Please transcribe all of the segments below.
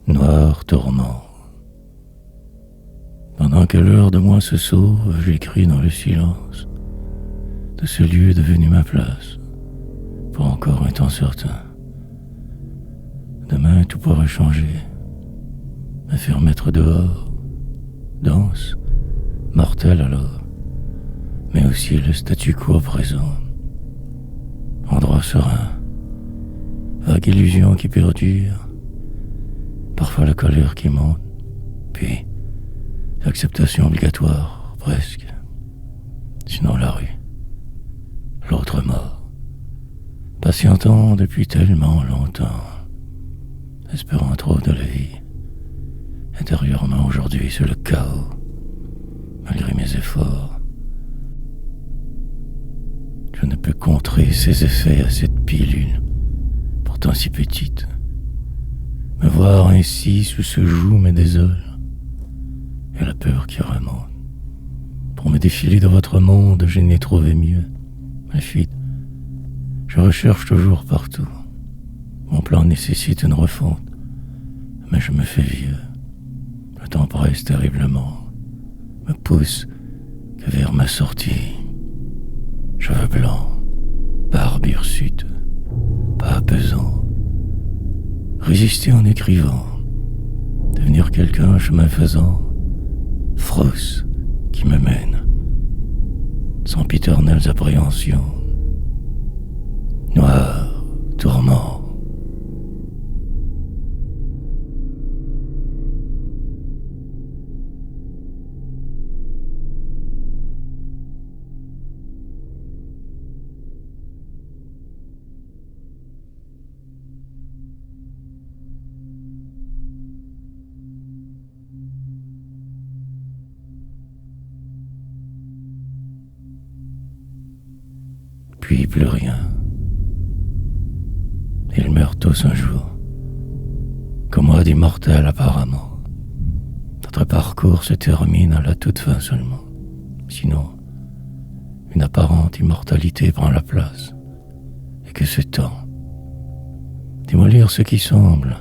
Noir tourment. Pendant que l'heure de moi se sauve, j'écris dans le silence de ce lieu devenu ma place, pour encore un temps certain. Demain tout pourrait changer, me faire mettre dehors, danse, mortelle alors, mais aussi le statu quo présent. Endroit serein, vague illusion qui perdure, parfois la colère qui monte, puis l'acceptation obligatoire, presque. Sinon la rue, l'autre mort, patientant depuis tellement longtemps, espérant trop de la vie. Intérieurement aujourd'hui c'est le chaos, malgré mes efforts. Je ne peux contrer ses effets à cette pilule, pourtant si petite. Me voir ainsi sous ce joug me désole, et la peur qui remonte. Pour me défiler de votre monde, je n'ai trouvé mieux. Ma fuite, je recherche toujours partout. Mon plan nécessite une refonte, mais je me fais vieux. Le temps presse terriblement, me pousse que vers ma sortie. Cheveux blancs, barbe hirsute, pas pesant. Résister en écrivant, devenir quelqu'un chemin faisant, frousse qui me mène, sans piternelles appréhensions. Noir, tourment. Puis plus rien. Ils meurent tous un jour, comme moi d'immortel apparemment. Notre parcours se termine à la toute fin seulement. Sinon, une apparente immortalité prend la place. Et que ce temps, démolir ce qui semble,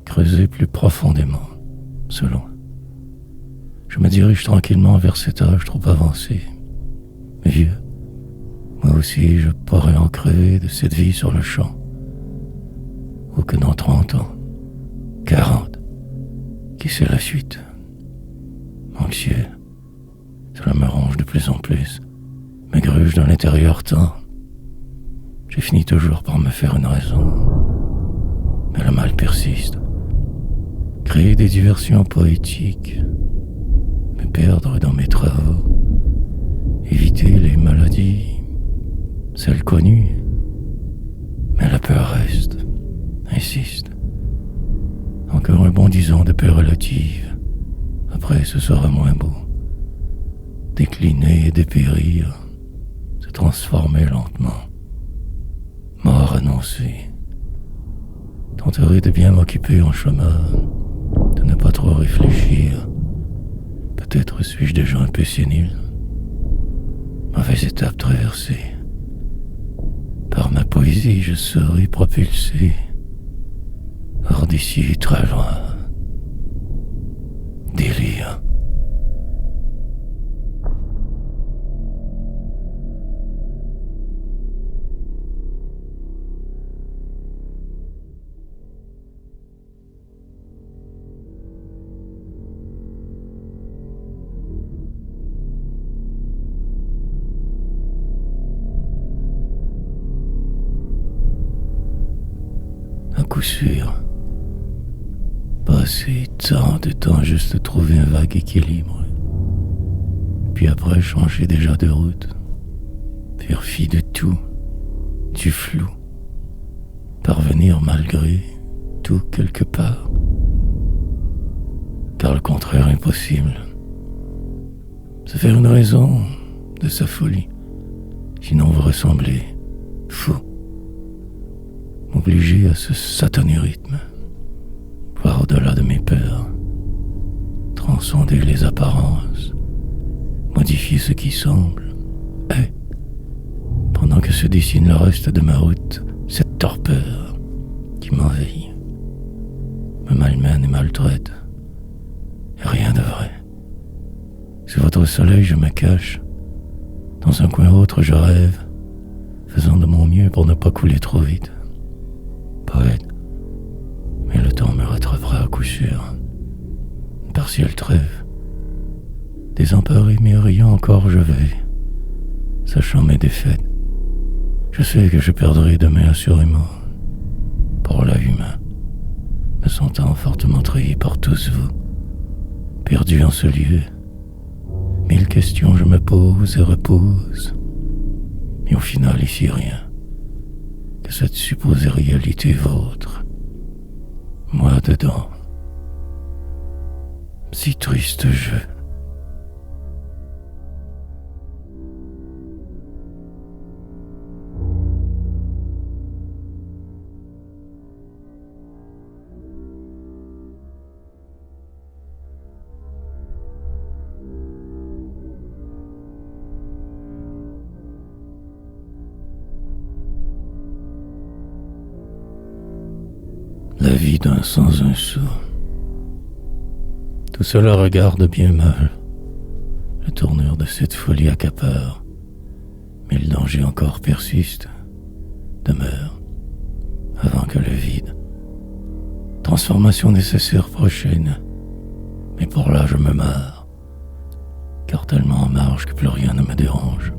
creuser plus profondément, selon. Je me dirige tranquillement vers cet âge trop avancé, vieux. Moi aussi, je pourrais en crever de cette vie sur le champ. Ou que dans 30 ans, 40, qui sait la suite. Anxieux, cela me ronge de plus en plus, me gruge dans l'intérieur tant. J'ai fini toujours par me faire une raison. Mais le mal persiste. Créer des diversions poétiques, me perdre dans mes travaux, éviter les maladies, celle connue, mais la peur reste, insiste. Encore un bon 10 ans de paix relative, après ce sera moins beau. Décliner et dépérir, se transformer lentement. Mort annoncée. Tenterai de bien m'occuper en chemin, de ne pas trop réfléchir. Peut-être suis-je déjà un peu sénile. Mauvaise étape traversée. Par ma poésie, je serai propulsé hors d'ici très loin. Délire. À coup sûr, passer tant de temps juste à trouver un vague équilibre, puis après changer déjà de route, faire fi de tout, du flou, parvenir malgré tout quelque part, car le contraire est impossible. Se faire une raison de sa folie, sinon vous ressemblez fou. M'obliger à ce satané rythme, voir au-delà de mes peurs, transcender les apparences, modifier ce qui semble, et, pendant que se dessine le reste de ma route, cette torpeur qui m'envahit, me malmène. malmène et maltraite. Et rien de vrai. Sous votre soleil, je me cache. Dans un coin autre, je rêve, faisant de mon mieux pour ne pas couler trop vite. Poète, mais le temps me rattrapera à coup sûr. Une partielle trêve. Désemparé mais riant encore, je vais, sachant mes défaites. Je sais que je perdrai demain assurément. Pour l'œil humain, me sentant fortement trahi par tous vous. Perdu en ce lieu, 1000 questions je me pose et repose. Mais au final ici rien, que cette supposée réalité vôtre. Moi dedans, si triste jeu. La vie d'un sans un sou. Tout cela regarde bien mal. La tournure de cette folie accapare. Mais le danger encore persiste, demeure, avant que le vide. Transformation nécessaire prochaine. Mais pour là je me marre, car tellement en marge que plus rien ne me dérange.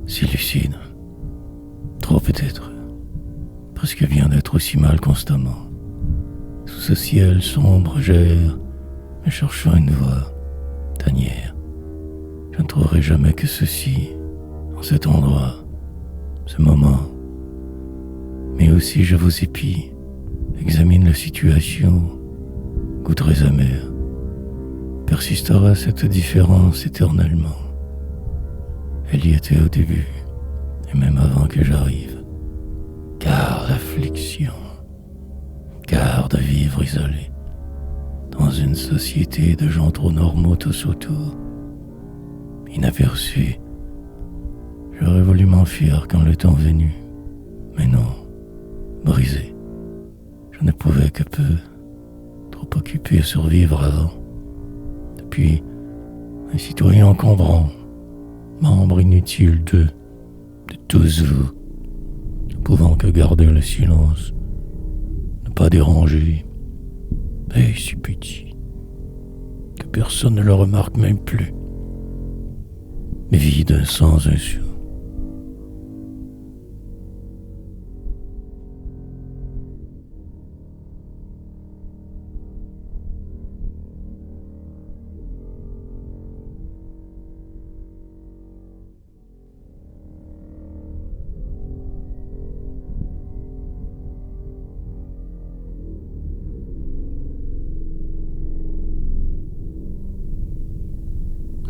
Si lucide, trop peut-être. Presque bien d'être aussi mal constamment. Sous ce ciel sombre j'erre, me cherchant une voie, tanière. Je ne trouverai jamais que ceci, en cet endroit, ce moment. Mais aussi je vous épie, examine la situation, goût très amer. Persistera cette différence éternellement. Elle y était au début, et même avant que j'arrive. Car l'affliction, car de vivre isolé, dans une société de gens trop normaux tous autour, inaperçus, j'aurais voulu m'enfuir quand le temps venu, mais non, brisé, je ne pouvais que peu, trop occupé à survivre avant. Depuis, un citoyen encombrant, membre inutile de tous vous, pouvant que garder le silence, ne pas déranger, et si petit, que personne ne le remarque même plus, vide sans un sou.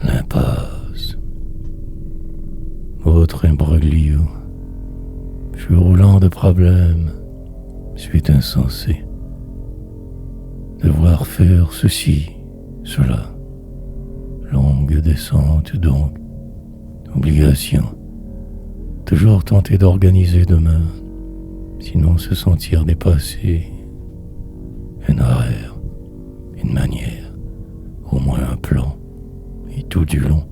L'impasse. Autre imbroglio. Fut roulant de problèmes. Suite insensée. Devoir faire ceci, cela. Longue descente donc. Obligation. Toujours tenter d'organiser demain. Sinon se sentir dépassé. Un horaire. Une manière. Au moins un plan. Et tout du long,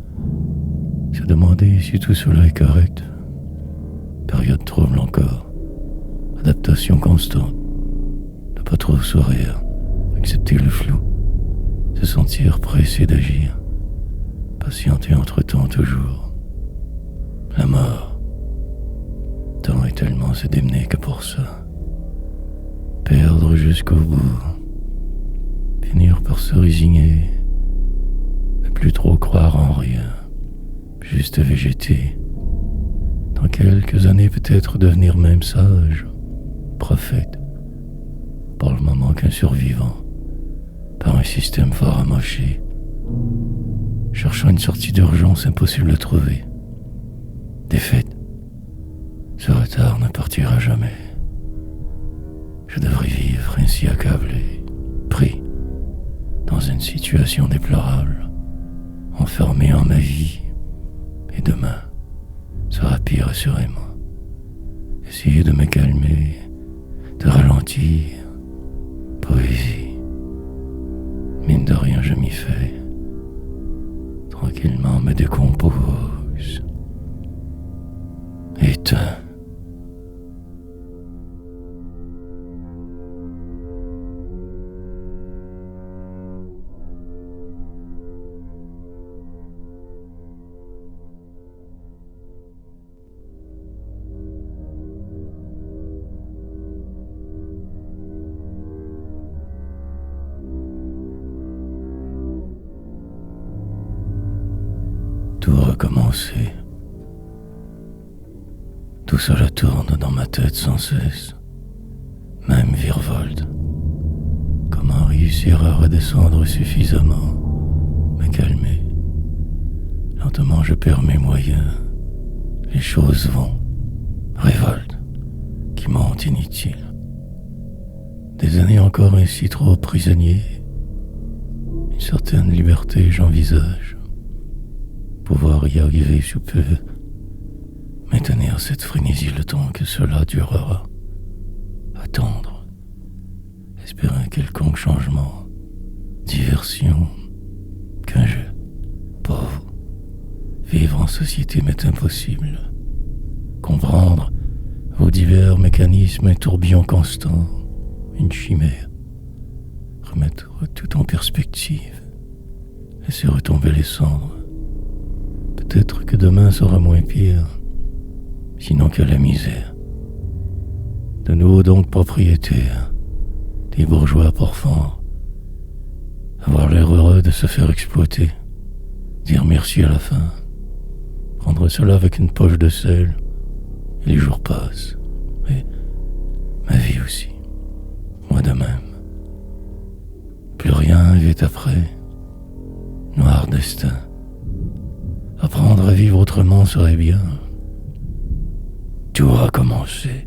se demander si tout cela est correct. Période trouble encore. Adaptation constante. Ne pas trop sourire. Accepter le flou. Se sentir pressé d'agir. Patienter entre-temps toujours. La mort. Tant est tellement se démener que pour ça. Perdre jusqu'au bout. Finir par se résigner. Plus trop croire en rien, juste végéter. Dans quelques années peut-être devenir même sage, prophète, pour le moment qu'un survivant, par un système fort amoché, cherchant une sortie d'urgence impossible à trouver. Défaite, ce retard ne partira jamais. Je devrais vivre ainsi accablé, pris dans une situation déplorable. Enfermé en ma vie, et demain sera pire assurément. Essayer de me calmer, de ralentir, Poésie. Mine de rien, je m'y fais. Tranquillement me décompose. Éteins. Tout recommencer. Tout cela tourne dans ma tête sans cesse. Même virevolte. Comment réussir à redescendre suffisamment, me calmer. Lentement je perds mes moyens. Les choses vont. Révolte. Qui monte inutile. Des années encore ainsi trop prisonnier. Une certaine liberté j'envisage. Pouvoir y arriver sous peu. Maintenir cette frénésie le temps que cela durera. Attendre. Espérer un quelconque changement. Diversion. Qu'un jeu. Pauvre. Vivre en société m'est impossible. Comprendre vos divers mécanismes, un tourbillon constant. Une chimère. Remettre tout en perspective. Laisser retomber les cendres. Peut-être que demain sera moins pire, sinon que la misère. De nouveau donc propriétaires, des bourgeois porphyres, avoir l'air heureux de se faire exploiter, dire merci à la fin, prendre cela avec une poche de sel, et les jours passent, et ma vie aussi, moi de même. Plus rien vient après, noir destin. Apprendre à vivre autrement serait bien. Tout a commencé.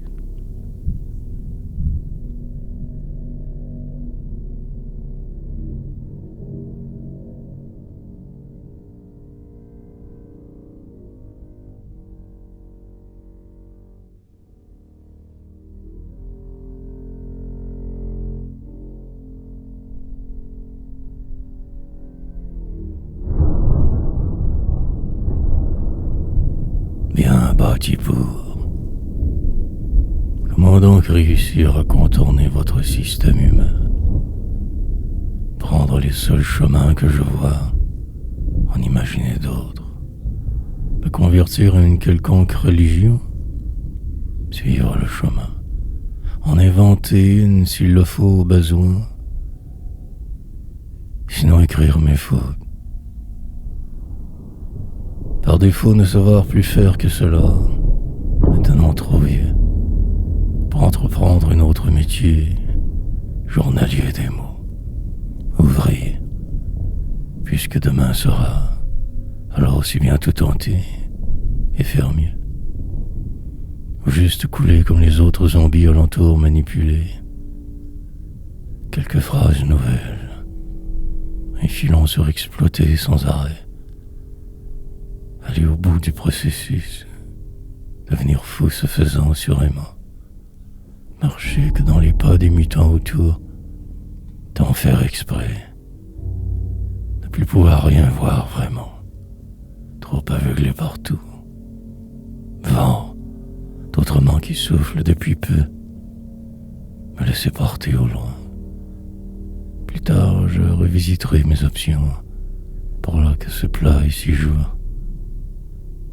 Bien bâti pour. Comment donc réussir à contourner votre système humain? Prendre les seuls chemins que je vois, en imaginer d'autres. Me convertir en une quelconque religion? Suivre le chemin. En inventer une s'il le faut au besoin. Sinon écrire mes fautes. Par défaut, ne savoir plus faire que cela, maintenant trop vieux, pour entreprendre un autre métier, journalier des mots, ouvrier, puisque demain sera, alors aussi bien tout tenter et faire mieux. Ou juste couler comme les autres zombies alentour manipulés. Quelques phrases nouvelles, un filon surexploité sans arrêt. Aller au bout du processus, devenir fou se faisant assurément, marcher que dans les pas des mutants autour, d'en faire exprès, ne plus pouvoir rien voir vraiment, trop aveuglé partout, vent, d'autrement qui souffle depuis peu, me laisser porter au loin. Plus tard, je revisiterai mes options, pour là que ce plat est si jour.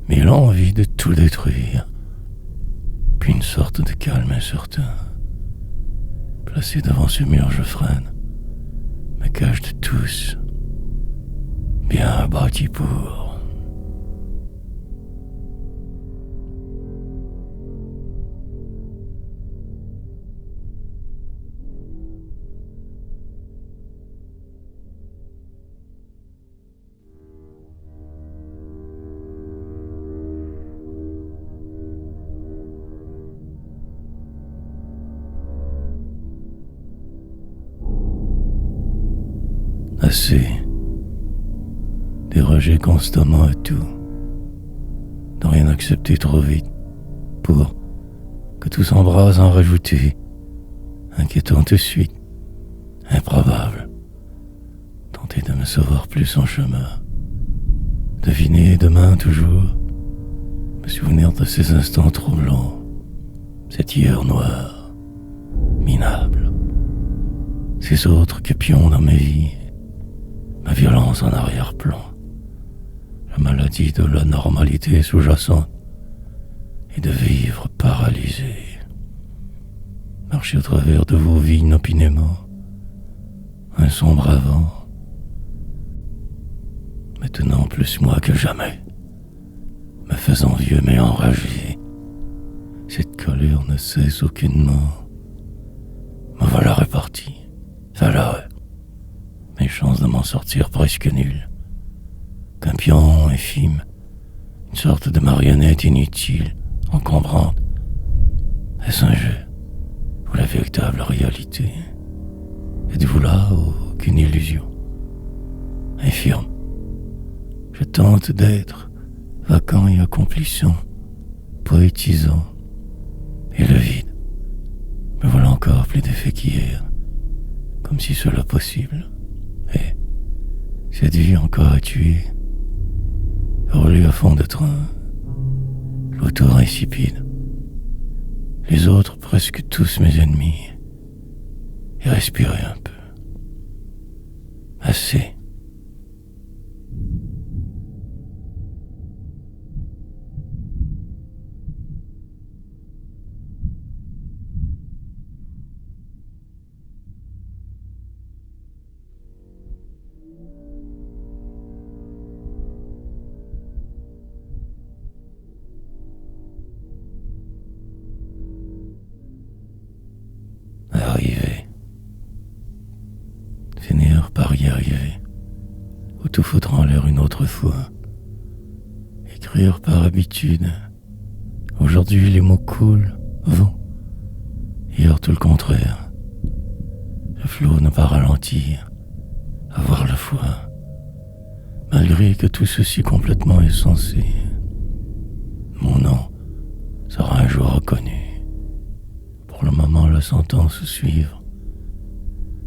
Mais l'envie de tout détruire, puis une sorte de calme incertain. Placé devant ce mur, je freine, me cache de tous, bien bâti pour. Assez. Déroger constamment à tout. De rien accepter trop vite. Pour que tout s'embrase en rajouter. Inquiétante suite. Improbable. Tenter de me savoir plus en chemin. Deviner demain toujours. Me souvenir de ces instants troublants. Cet hier noir, minable. Ces autres que pions dans mes vies. Ma violence en arrière-plan. La maladie de la normalité sous-jacente. Et de vivre paralysé. Marcher au travers de vos vies inopinément. Un sombre avant. Maintenant plus moi que jamais. Me faisant vieux mais enragé. Cette colère ne cesse aucunement. Me voilà reparti. Voilà. Mes chances de m'en sortir presque nulles. Qu'un pion infime. Une sorte de marionnette inutile, encombrante. Est-ce un jeu ou la véritable réalité? Êtes-vous là ou qu'une illusion? Infirme. Je tente d'être vacant et accomplissant, poétisant. Et le vide. Me voilà encore plus d'effet qu'hier, comme si cela possible. Et cette vie encore à tuer, rouler à fond de train, l'autour insipide, les autres presque tous mes ennemis, et respirer un peu. Assez. Arriver. Finir par y arriver. Ou tout foutre en l'air une autre fois. Écrire par habitude. Aujourd'hui les mots coulent, vont. Hier tout le contraire. Le flot ne pas ralentir. Avoir la foi. Malgré que tout ceci complètement insensé. Mon nom sera un jour reconnu. Pour le moment, la sentence suivre.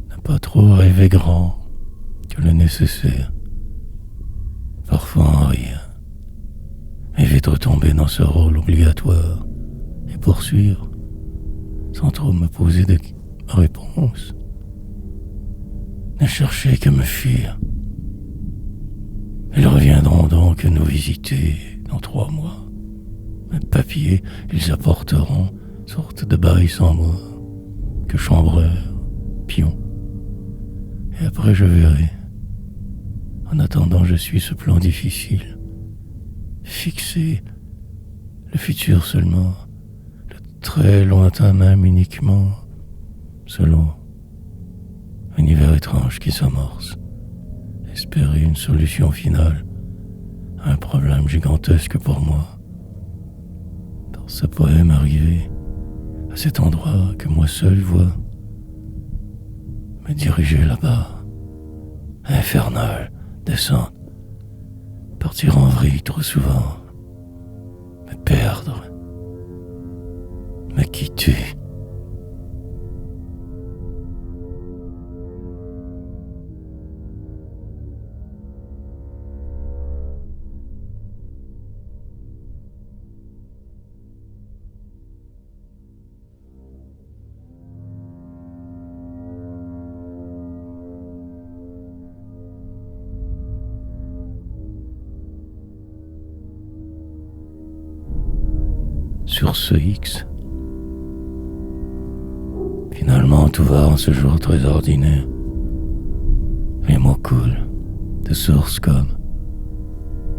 Ne pas trop rêver grand que le nécessaire. Parfois en rire. Et vite retomber dans ce rôle obligatoire. Et poursuivre, sans trop me poser de réponse. Ne chercher qu'à me fuir. Ils reviendront donc nous visiter dans 3 mois. Mes papiers, ils apporteront sorte de bail sans moi, que chambreur, pion. Et après je verrai. En attendant, je suis ce plan difficile. Fixé, le futur seulement, le très lointain même uniquement, selon un univers étrange qui s'amorce. Espérer une solution finale à un problème gigantesque pour moi. Dans ce poème arrivé, à cet endroit que moi seul vois, me diriger là-bas, infernal, descendre, partir en vrille trop souvent, me perdre, me quitter. Sur ce X. Finalement, tout va en ce jour très ordinaire. Les mots coulent, de source comme.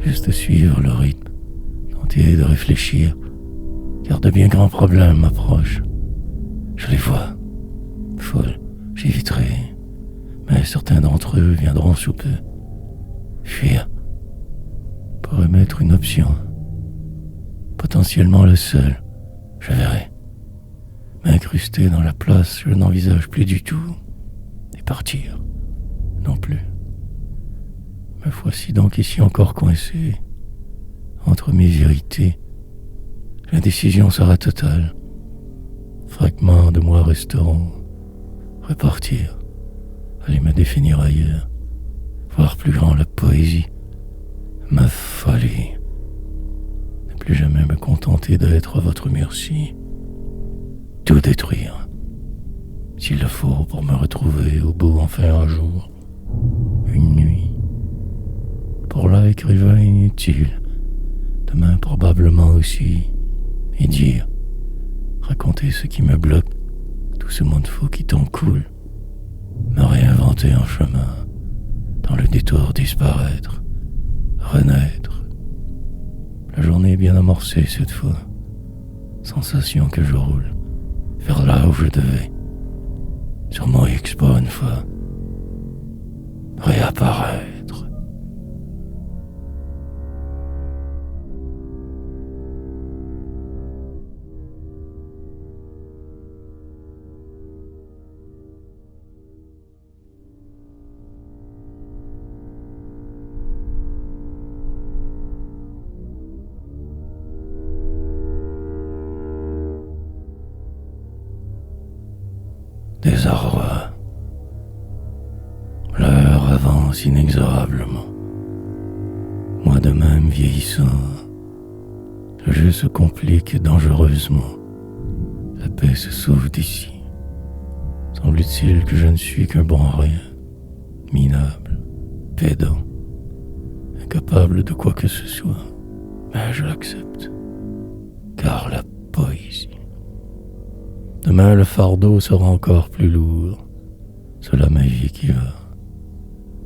Juste suivre le rythme, tenter de réfléchir, car de bien grands problèmes m'approchent. Je les vois, folles, j'éviterai, mais certains d'entre eux viendront sous peu. Fuir pourrait m'être une option. Potentiellement le seul, je verrai. M'incruster dans la place, je n'envisage plus du tout. Et partir, non plus. Me voici donc ici encore coincé, entre mes vérités. L'indécision sera totale. Fragments de moi resteront. Repartir, Fallait me définir ailleurs, voir plus grand la poésie, ma folie. Ne plus jamais me contenter d'être à votre merci. Tout détruire, s'il le faut, pour me retrouver au bout enfin un jour, une nuit. Pour là écrivain inutile, demain probablement aussi, et dire, raconter ce qui me bloque, tout ce monde fou qui t'en coule, me réinventer en chemin, dans le détour disparaître, renaître. La journée est bien amorcée cette fois, sensation que je roule, vers là où je devais, sur mon exploit une fois, réapparaître. Désarroi. L'heure avance inexorablement. Moi de même vieillissant, le jeu se complique dangereusement. La paix se sauve d'ici. Semble-t-il que je ne suis qu'un bon rien, minable, pédant, incapable de quoi que ce soit, mais je l'accepte, car la poésie. Demain le fardeau sera encore plus lourd, c'est là ma vie qui va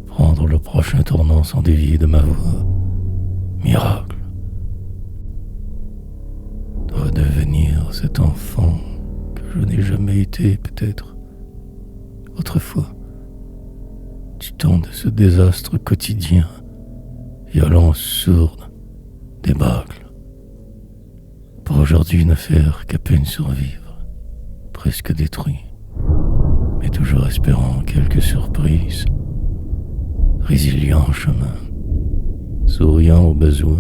prendre le prochain tournant sans dévier de ma voix. Miracle. Redevenir cet enfant que je n'ai jamais été peut-être autrefois, du temps de ce désastre quotidien, violence sourde, débâcle, pour aujourd'hui ne faire qu'à peine survivre, presque détruit, mais toujours espérant quelques surprises, résilient en chemin, souriant au besoin,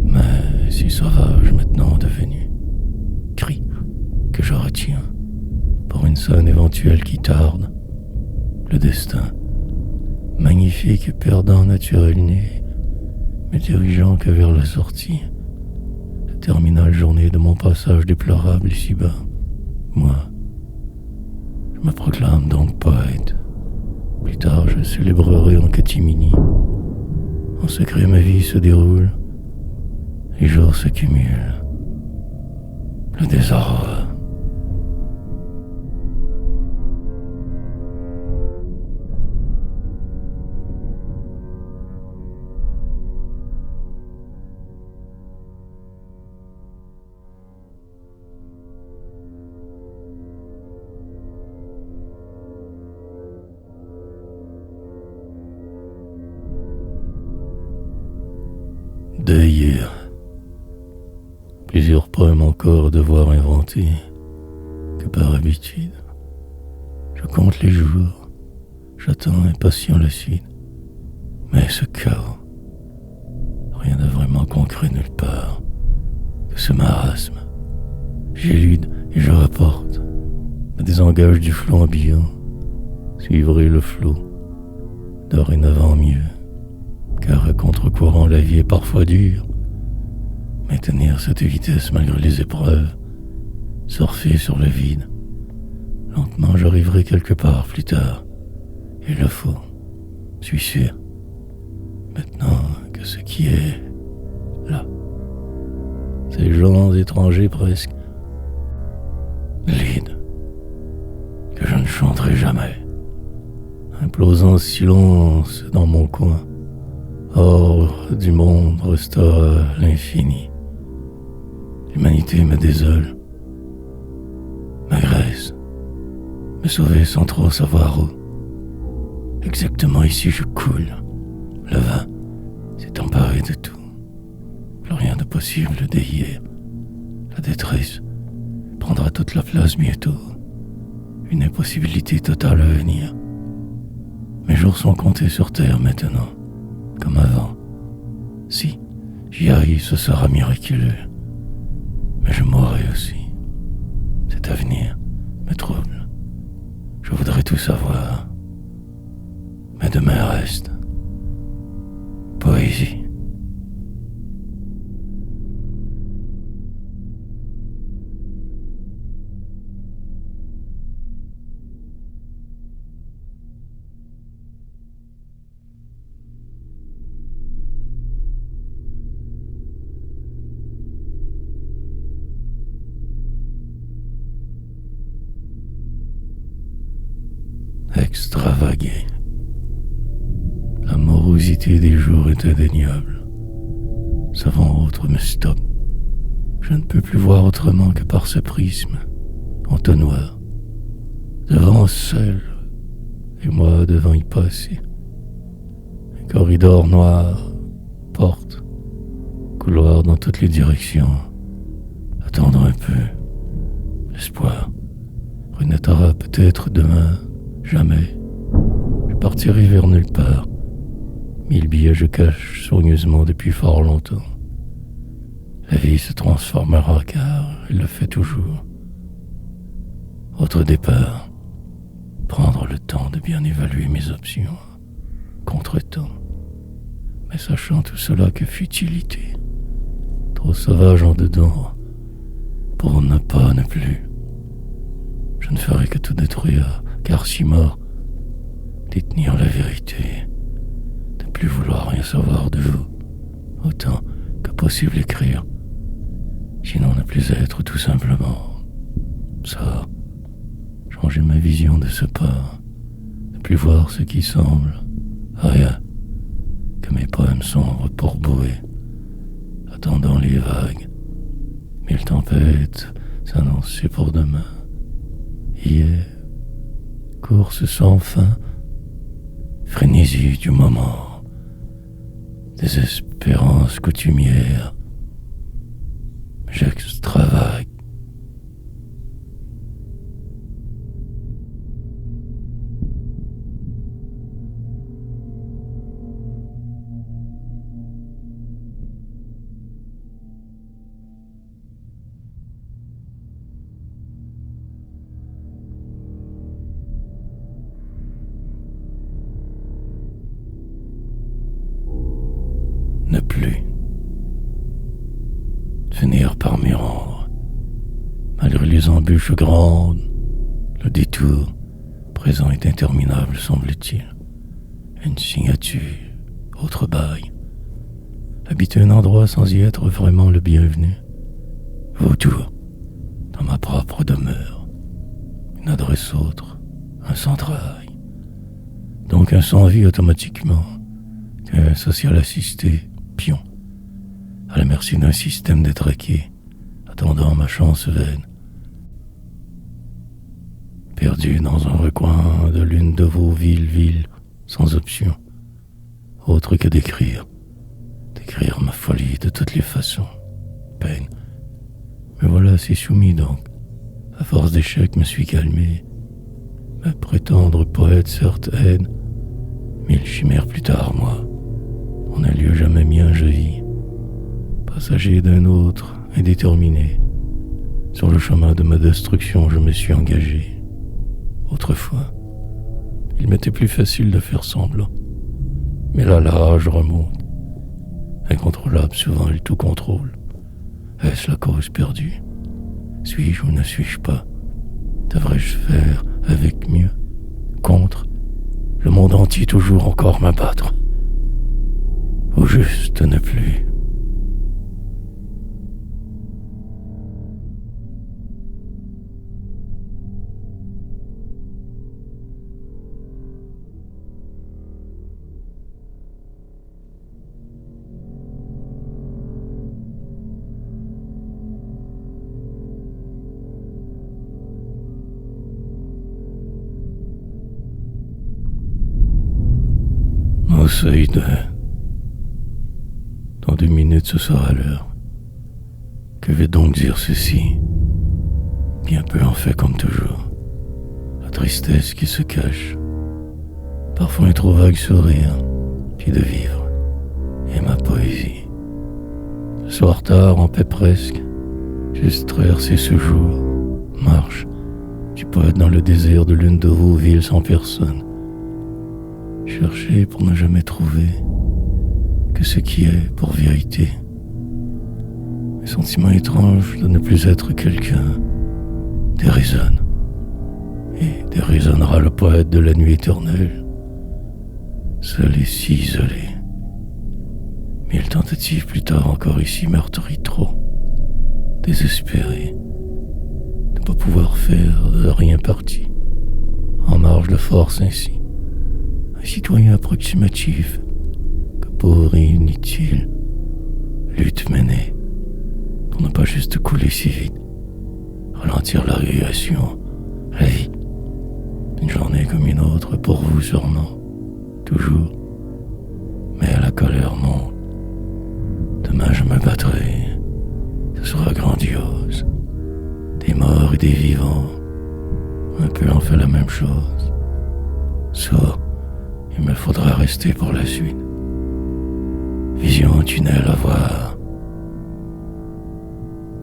mais si sauvage maintenant devenu, cri que je retiens pour une scène éventuelle qui tarde, le destin, magnifique et perdant naturel né, me dirigeant que vers la sortie, la terminale journée de mon passage déplorable ici-bas. Moi, je me proclame donc poète. Plus tard, je célébrerai en catimini. En secret, ma vie se déroule. Les jours se cumulent. Le désarroi. D'hier. Plusieurs poèmes encore à devoir inventer, que par habitude. Je compte les jours, j'attends impatient le suite. Mais ce chaos, rien de vraiment concret nulle part, que ce marasme. J'élude et je rapporte, me désengage du flot ambiant, suivrai le flot, dorénavant mieux. Car à contre-courant la vie est parfois dure, mais tenir cette vitesse malgré les épreuves, surfer sur le vide, lentement j'arriverai quelque part plus tard, il le faut, suis sûr, maintenant que ce qui est là, ces gens étrangers presque, vides, que je ne chanterai jamais, implosant silence dans mon coin. Hors du monde restera l'infini. L'humanité me désole, m'agresse, me sauver sans trop savoir où. Exactement ici je coule. Le vin s'est emparé de tout. Plus rien de possible d'hier. La détresse prendra toute la place bientôt. Une impossibilité totale à venir. Mes jours sont comptés sur terre maintenant. Comme avant. Si j'y arrive, ce sera miraculeux. Mais je mourrai aussi. Cet avenir me trouble. Je voudrais tout savoir. demain reste poésie. Extravaguer. La morosité des jours est indéniable. Savant autre me stoppe. Je ne peux plus voir autrement que par ce prisme, entonnoir. Devant seul, et moi devant y passer. Un corridor noir, porte, couloir dans toutes les directions. Attendons un peu. L'espoir renaîtra peut-être demain. Jamais. Je partirai vers nulle part. 1000 billets je cache soigneusement depuis fort longtemps. La vie se transformera car elle le fait toujours. Autre départ. Prendre le temps de bien évaluer mes options. Contre-temps. Mais sachant tout cela que futilité. Trop sauvage en dedans. Pour ne pas ne plus. Je ne ferai que tout détruire. Car si mort, détenir la vérité, ne plus vouloir rien savoir de vous, autant que possible écrire, sinon ne plus être tout simplement ça, changer ma vision de ce pas, ne plus voir ce qui semble rien que mes poèmes sombres pour bouer, attendant les vagues, 1000 tempêtes s'annonçaient pour demain, hier. Course sans fin, frénésie du moment, désespérance coutumière, j'extravague. Ne plus. Finir par m'y rendre. Malgré les embûches grandes, le détour, présent est interminable, semble-t-il. Une signature, autre bail. Habiter un endroit sans y être vraiment le bienvenu. Vautour, dans ma propre demeure. Une adresse autre, un sans-travail. Donc un sans-vie automatiquement, qu'un social assisté, pion, à la merci d'un système détraqué, attendant ma chance vaine. Perdu dans un recoin de l'une de vos villes, sans option, autre que d'écrire ma folie de toutes les façons, peine. Me voilà assez soumis donc, à force d'échecs me suis calmé, me prétendre poète certes haine, 1000 chimères plus tard moi, en un lieu jamais mien je vis, passager d'un autre indéterminé, sur le chemin de ma destruction je me suis engagé. Autrefois, il m'était plus facile de faire semblant, mais là la rage remonte, incontrôlable souvent elle tout contrôle. Est-ce la cause perdue? Suis-je ou ne suis-je pas? Devrais-je faire avec mieux? Contre le monde entier toujours encore m'abattre? Ou juste ne plus? Au seuil de... Dans 2 minutes ce sera l'heure. Que veut donc dire ceci? Bien peu en fait comme toujours. La tristesse qui se cache. Parfois un trop vague sourire. Puis de vivre. Et ma poésie. Le soir tard, en paix presque. Juste traverser ce jour. Marche. Du poète dans le désert de l'une de vos villes sans personne. chercher pour ne jamais trouver que ce qui est pour vérité. Le sentiment étrange de ne plus être quelqu'un déraisonne, et déraisonnera le poète de la nuit éternelle, seul et si isolé. 1000 tentatives plus tard encore ici meurtrit trop, désespéré de ne pas pouvoir faire de rien partie, en marge de force ainsi, un citoyen approximatif, que pauvre et inutile, lutte menée, pour ne pas juste couler si vite, ralentir la régression, la vie, une journée comme une autre pour vous sûrement, toujours, mais la colère monte. Demain je me battrai, ce sera grandiose, des morts et des vivants, un peu en fait la même chose, soit il me faudra rester pour la suite, vision tunnel à voir,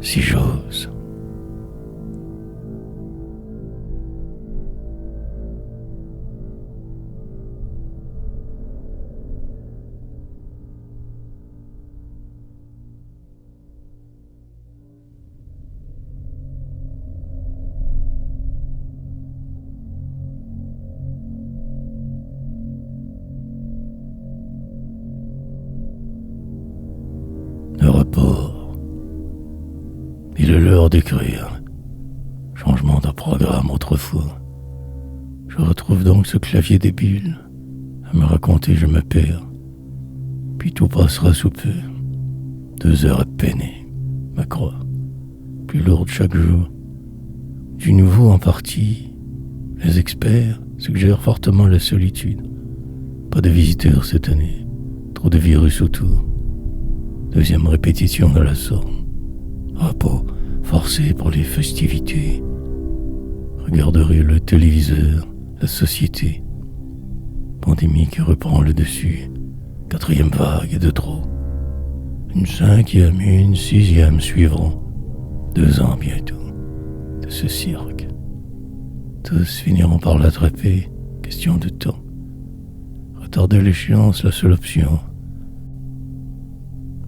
si j'ose. Le report. Il est l'heure d'écrire. Changement de programme autrefois. Je retrouve donc ce clavier débile. À me raconter, je me perds. Puis tout passera sous peu. 2 heures à peiner, ma croix. Plus lourde chaque jour. Du nouveau en partie. Les experts suggèrent fortement la solitude. Pas de visiteurs cette année. Trop de virus autour. 2e répétition de la sorte. Repos forcé pour les festivités. Regarderai le téléviseur, la société. Pandémie qui reprend le dessus. 4e vague de trop. Une 5e et une 6e suivront. 2 ans bientôt de ce cirque. Tous finiront par l'attraper. Question de temps. Retarder l'échéance, la seule option.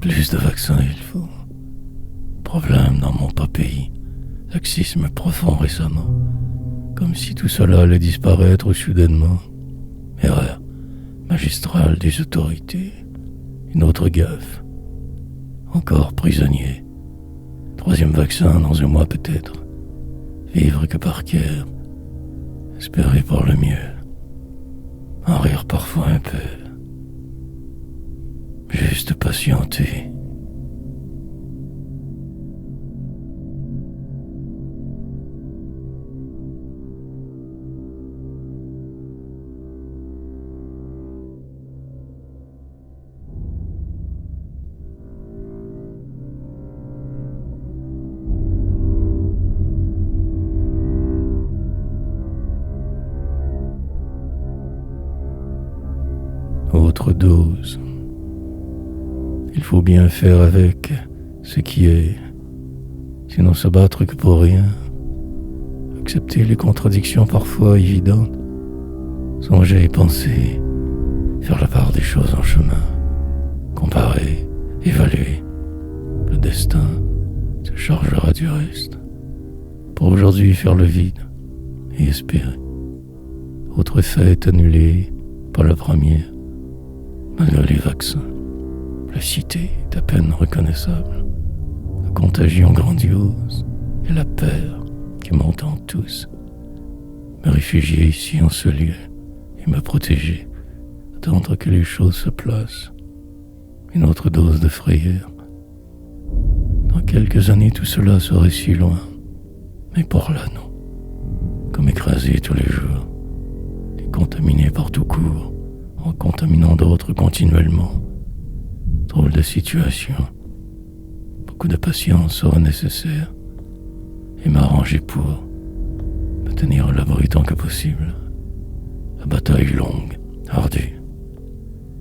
Plus de vaccins il faut. Problème dans mon pas pays. Laxisme profond récemment. Comme si tout cela allait disparaître soudainement. Erreur magistrale des autorités. Une autre gaffe. Encore prisonnier. 3e vaccin dans 1 mois peut-être. Vivre que par cœur. Espérer pour le mieux. En rire parfois un peu. Juste patienter. Autre dose. Il faut bien faire avec ce qui est, sinon se battre que pour rien. Accepter les contradictions parfois évidentes. Songer et penser, faire la part des choses en chemin. Comparer, évaluer. Le destin se chargera du reste. Pour aujourd'hui faire le vide et espérer. Autre fête annulée, pas la première, malgré les vaccins. La cité est à peine reconnaissable. La contagion grandiose et la peur qui monte en tous. Me réfugier ici en ce lieu et me protéger. Attendre que les choses se placent. Une autre dose de frayeur. Dans quelques années, tout cela serait si loin. Mais pour là, non. Comme écrasé tous les jours. Et contaminé par tout court, en contaminant d'autres continuellement. Drôle de situation. Beaucoup de patience sera nécessaire. Et m'arranger pour me tenir à l'abri tant que possible. La bataille longue, ardue.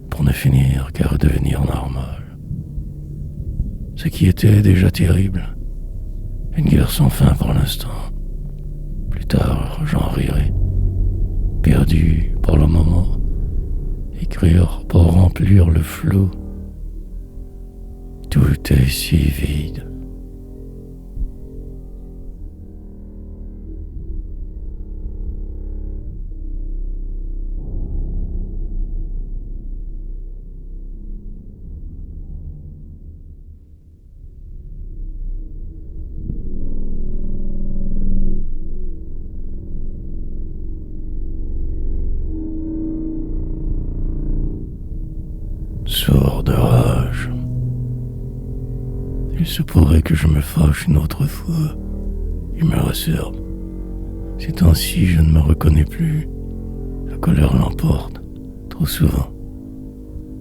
Pour ne finir qu'à redevenir normal. Ce qui était déjà terrible. Une guerre sans fin pour l'instant. Plus tard, j'en rirai. Perdu pour le moment. écrire pour remplir le flou. Tout est si vide. Sourd de rage. Il se pourrait que je me fâche une autre fois. Il me rassure. Ces temps-ci, je ne me reconnais plus. La colère l'emporte, trop souvent.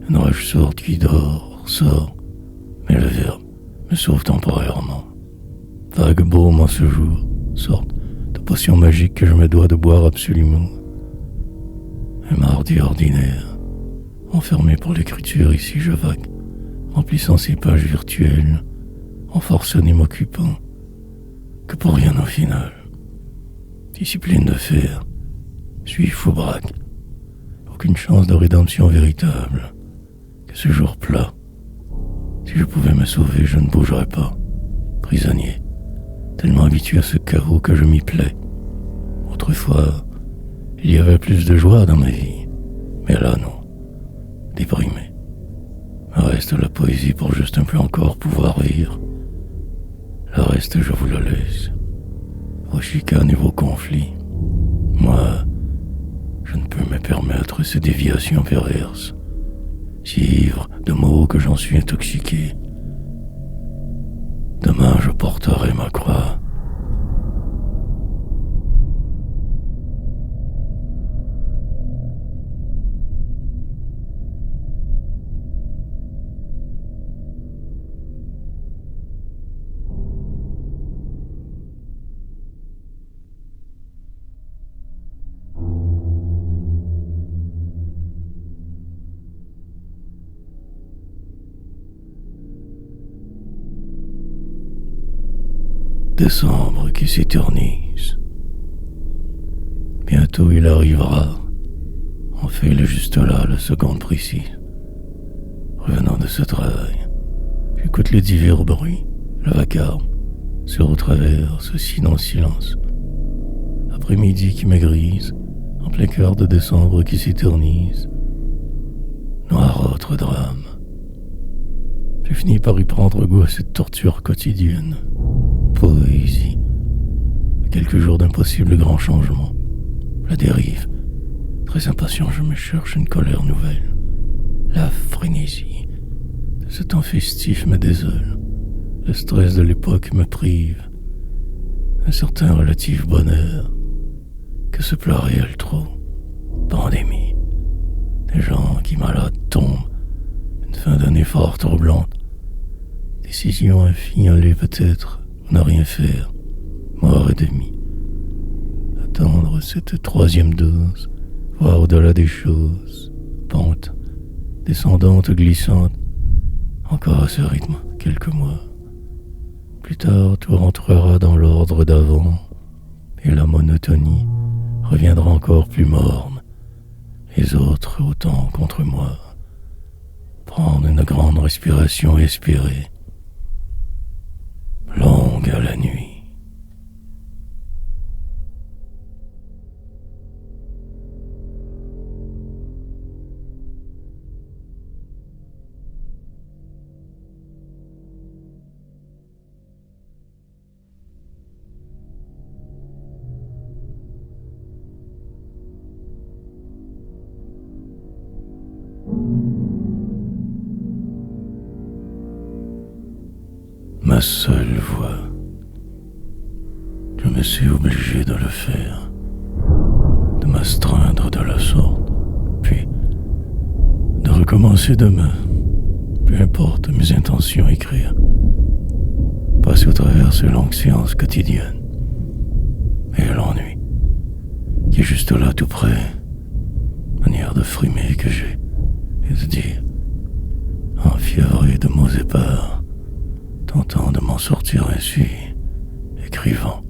Une rage sourde qui dort, sort. Mais le verbe me sauve temporairement. Vague baume en ce jour, sorte de potion magique que je me dois de boire absolument. Un mardi ordinaire. Enfermé pour l'écriture, ici je vague, remplissant ces pages virtuelles, en forcené m'occupant, que pour rien au final. Discipline de fer, suis fou braque, aucune chance de rédemption véritable, que ce jour plat. Si je pouvais me sauver, je ne bougerais pas, prisonnier, tellement habitué à ce chaos que je m'y plais. Autrefois, il y avait plus de joie dans ma vie, mais là non. Déprimé. Me reste la poésie pour juste un peu encore pouvoir rire. Le reste, je vous le laisse. Vos chicanes et vos conflits. Moi, je ne peux me permettre ces déviations perverses. Si ivre de mots que j'en suis intoxiqué. Demain, je porterai ma croix. Décembre qui s'éternise. Bientôt il arrivera. En fait, il est juste là, la seconde précise. Revenant de ce travail, j'écoute les divers bruits, le vacarme, sur au travers, ceci dans le silence. Après-midi qui m'égrise, en plein cœur de décembre qui s'éternise. Noir autre drame. J'ai fini par y prendre goût à cette torture quotidienne. Poésie. Quelques jours d'impossible grand changement. La dérive. Très impatient, je me cherche une colère nouvelle. La frénésie de ce temps festif me désole. Le stress de l'époque me prive. Un certain relatif bonheur. Que ce plat réel trop. Pandémie. Des gens qui malades tombent. Une fin d'année fort troublante. Décision infignolée peut-être. Ne rien faire, mort et demi. Attendre cette troisième dose, voir au-delà des choses, pente, descendante, glissante, encore à ce rythme, quelques mois. Plus tard, tout rentrera dans l'ordre d'avant, et la monotonie reviendra encore plus morne, les autres autant contre moi. Prendre une grande respiration et espérer. Longue à la nuit. Ma seule voix. Je me suis obligé de le faire, de m'astreindre de la sorte, puis de recommencer demain, peu importe mes intentions écrire, passer au travers ces longues séances quotidiennes, et l'ennui, qui est juste là tout près, manière de frimer que j'ai, et de dire, enfiévré de mots épars, tentant de m'en sortir ainsi, écrivant,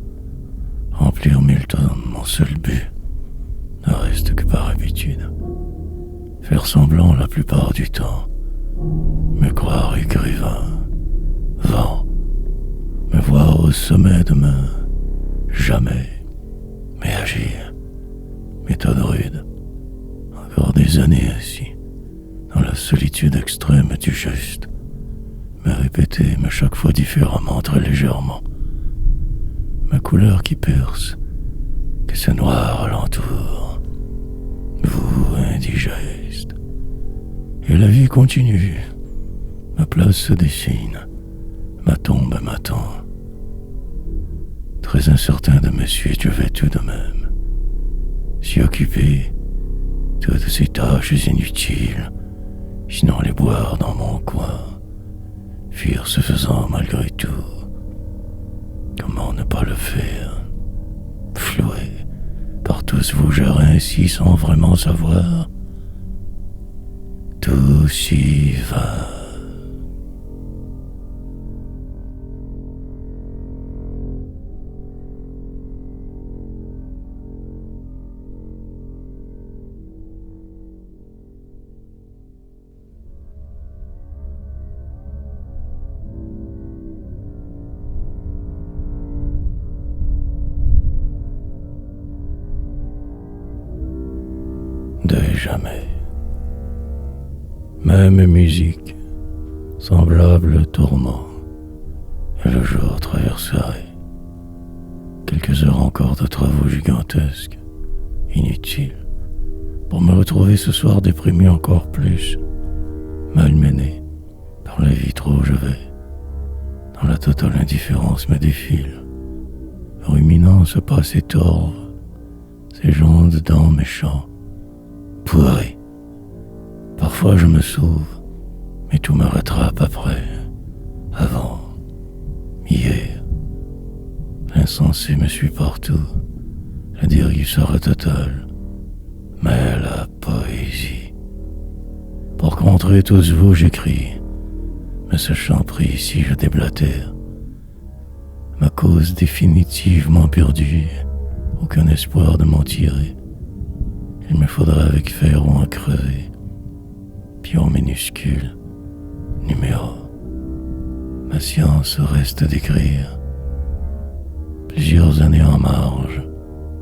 remplir Milton, mon seul but, ne reste que par habitude. faire semblant la plupart du temps, me croire écrivain, vent, me voir au sommet demain, jamais, mais agir, méthode rude, encore des années ainsi, dans la solitude extrême du juste, me répéter, mais chaque fois différemment, très légèrement, ma couleur qui perce, que ce noir alentour, vous indigeste. Et la vie continue, ma place se dessine, ma tombe m'attend. Très incertain de me suivre, je vais tout de même, si occupé, toutes ces tâches inutiles, sinon les boire dans mon coin, fuir se faisant malgré tout. Comment ne pas le faire? Floué par tous vos jeux ainsi sans vraiment savoir. Tout s'y va. De jamais. Même musique, semblable tourment, et le jour traverserait. Quelques heures encore de travaux gigantesques, inutiles, pour me retrouver ce soir déprimé encore plus, malmené par la vie trop je vais, dans la totale indifférence me défile, ruminant ce passé torve, ces gens dedans méchants, pourris. Parfois je me sauve, mais tout me rattrape après, avant, hier. L'insensé me suit partout, la dérive sera totale, mais la poésie. Pour contrer tous vous j'écris, mais ce chant pris ici je déblatère. Ma cause définitivement perdue, aucun espoir de m'en tirer. Il me faudra avec fer ou en crever. Pion minuscule, numéro. Ma science reste d'écrire. Plusieurs années en marge,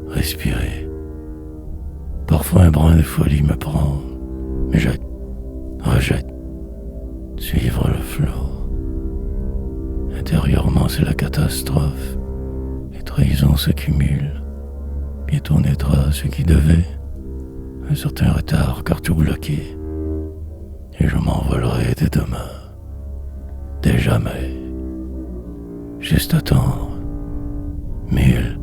respirer. Parfois un brin de folie me prend, mais jette, rejette, suivre le flot. Intérieurement c'est la catastrophe. Les trahisons se cumulent. Bientôt naîtra ce qui devait. Un certain retard car tout bloqué. Et je m'envolerai dès demain. Dès jamais. Juste attendre. Mille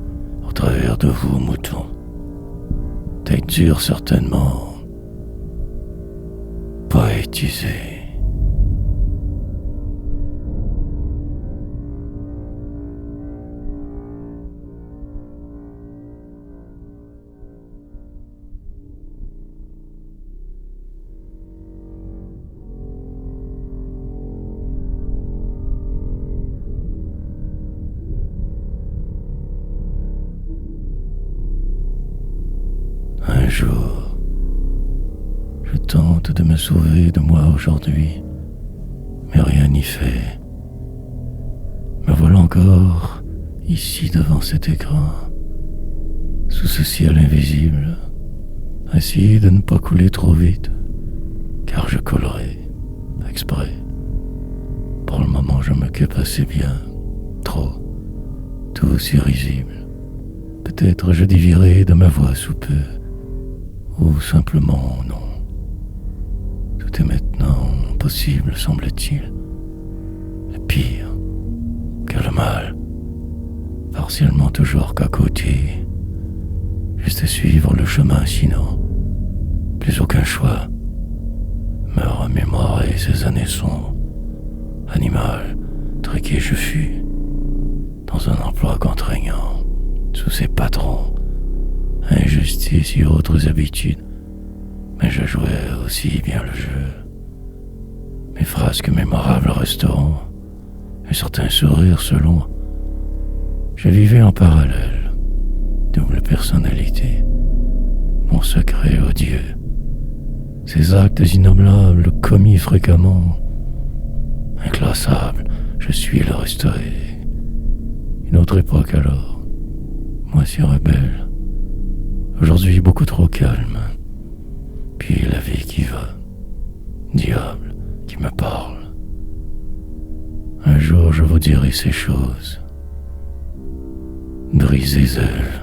au travers de vous, moutons. Tête dure certainement. Poétisé. Un jour, je tente de me sauver de moi aujourd'hui, mais rien n'y fait. Me voilà encore ici devant cet écran, sous ce ciel invisible, assis de ne pas couler trop vite, car je coulerai exprès. Pour le moment, je m'occupe assez bien, trop, tout si risible. Peut-être je divirai de ma voix sous peu. Ou simplement non. Tout est maintenant possible, semble-t-il. Le pire que le mal, partiellement toujours qu'à côté. Juste suivre le chemin sinon. Plus aucun choix. Me remémorer ces années sombres. Animal, traqué je fus. Dans un emploi contraignant. Sous ses patrons. Injustice et autres habitudes, mais je jouais aussi bien le jeu. Mes frasques mémorables resteront, un certain sourire selon. Je vivais en parallèle, double personnalité, mon secret odieux, Ces actes innommables commis fréquemment, inclassable, je suis le restauré. Une autre époque alors, moi si rebelle, aujourd'hui beaucoup trop calme. Puis la vie qui va, diable qui me parle. Un jour je vous dirai ces choses. Brisez-elles.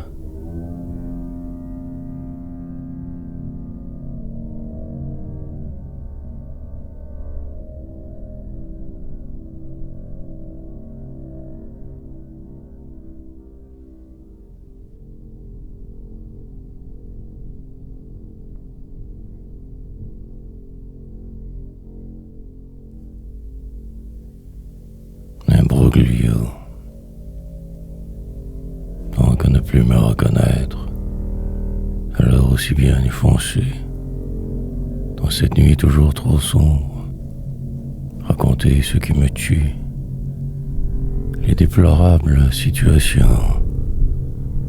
Imbroglio. Donc à ne plus me reconnaître, alors aussi bien y foncer. Dans cette nuit toujours trop sombre, raconter ce qui me tue, les déplorables situations,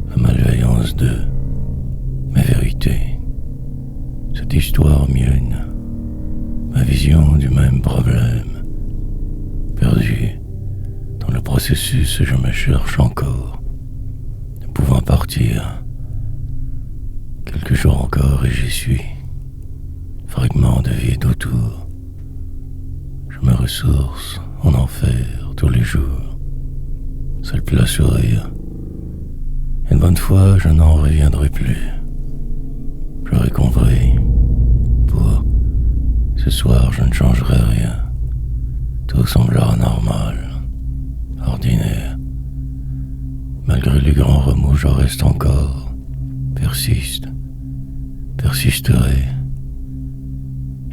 la malveillance de ma vérité, cette histoire mienne, ma vision du même problème, perdu. Dans le processus, je me cherche encore, ne pouvant partir. Quelques jours encore et j'y suis. Fragments de vide autour. Je me ressource en enfer tous les jours. Seule place sourire. Une bonne fois, je n'en reviendrai plus. J'aurais compris. Pour ce soir, je ne changerai rien. Tout semblera normal. Ordinaire. Malgré les grands remous, je reste encore, persisterai.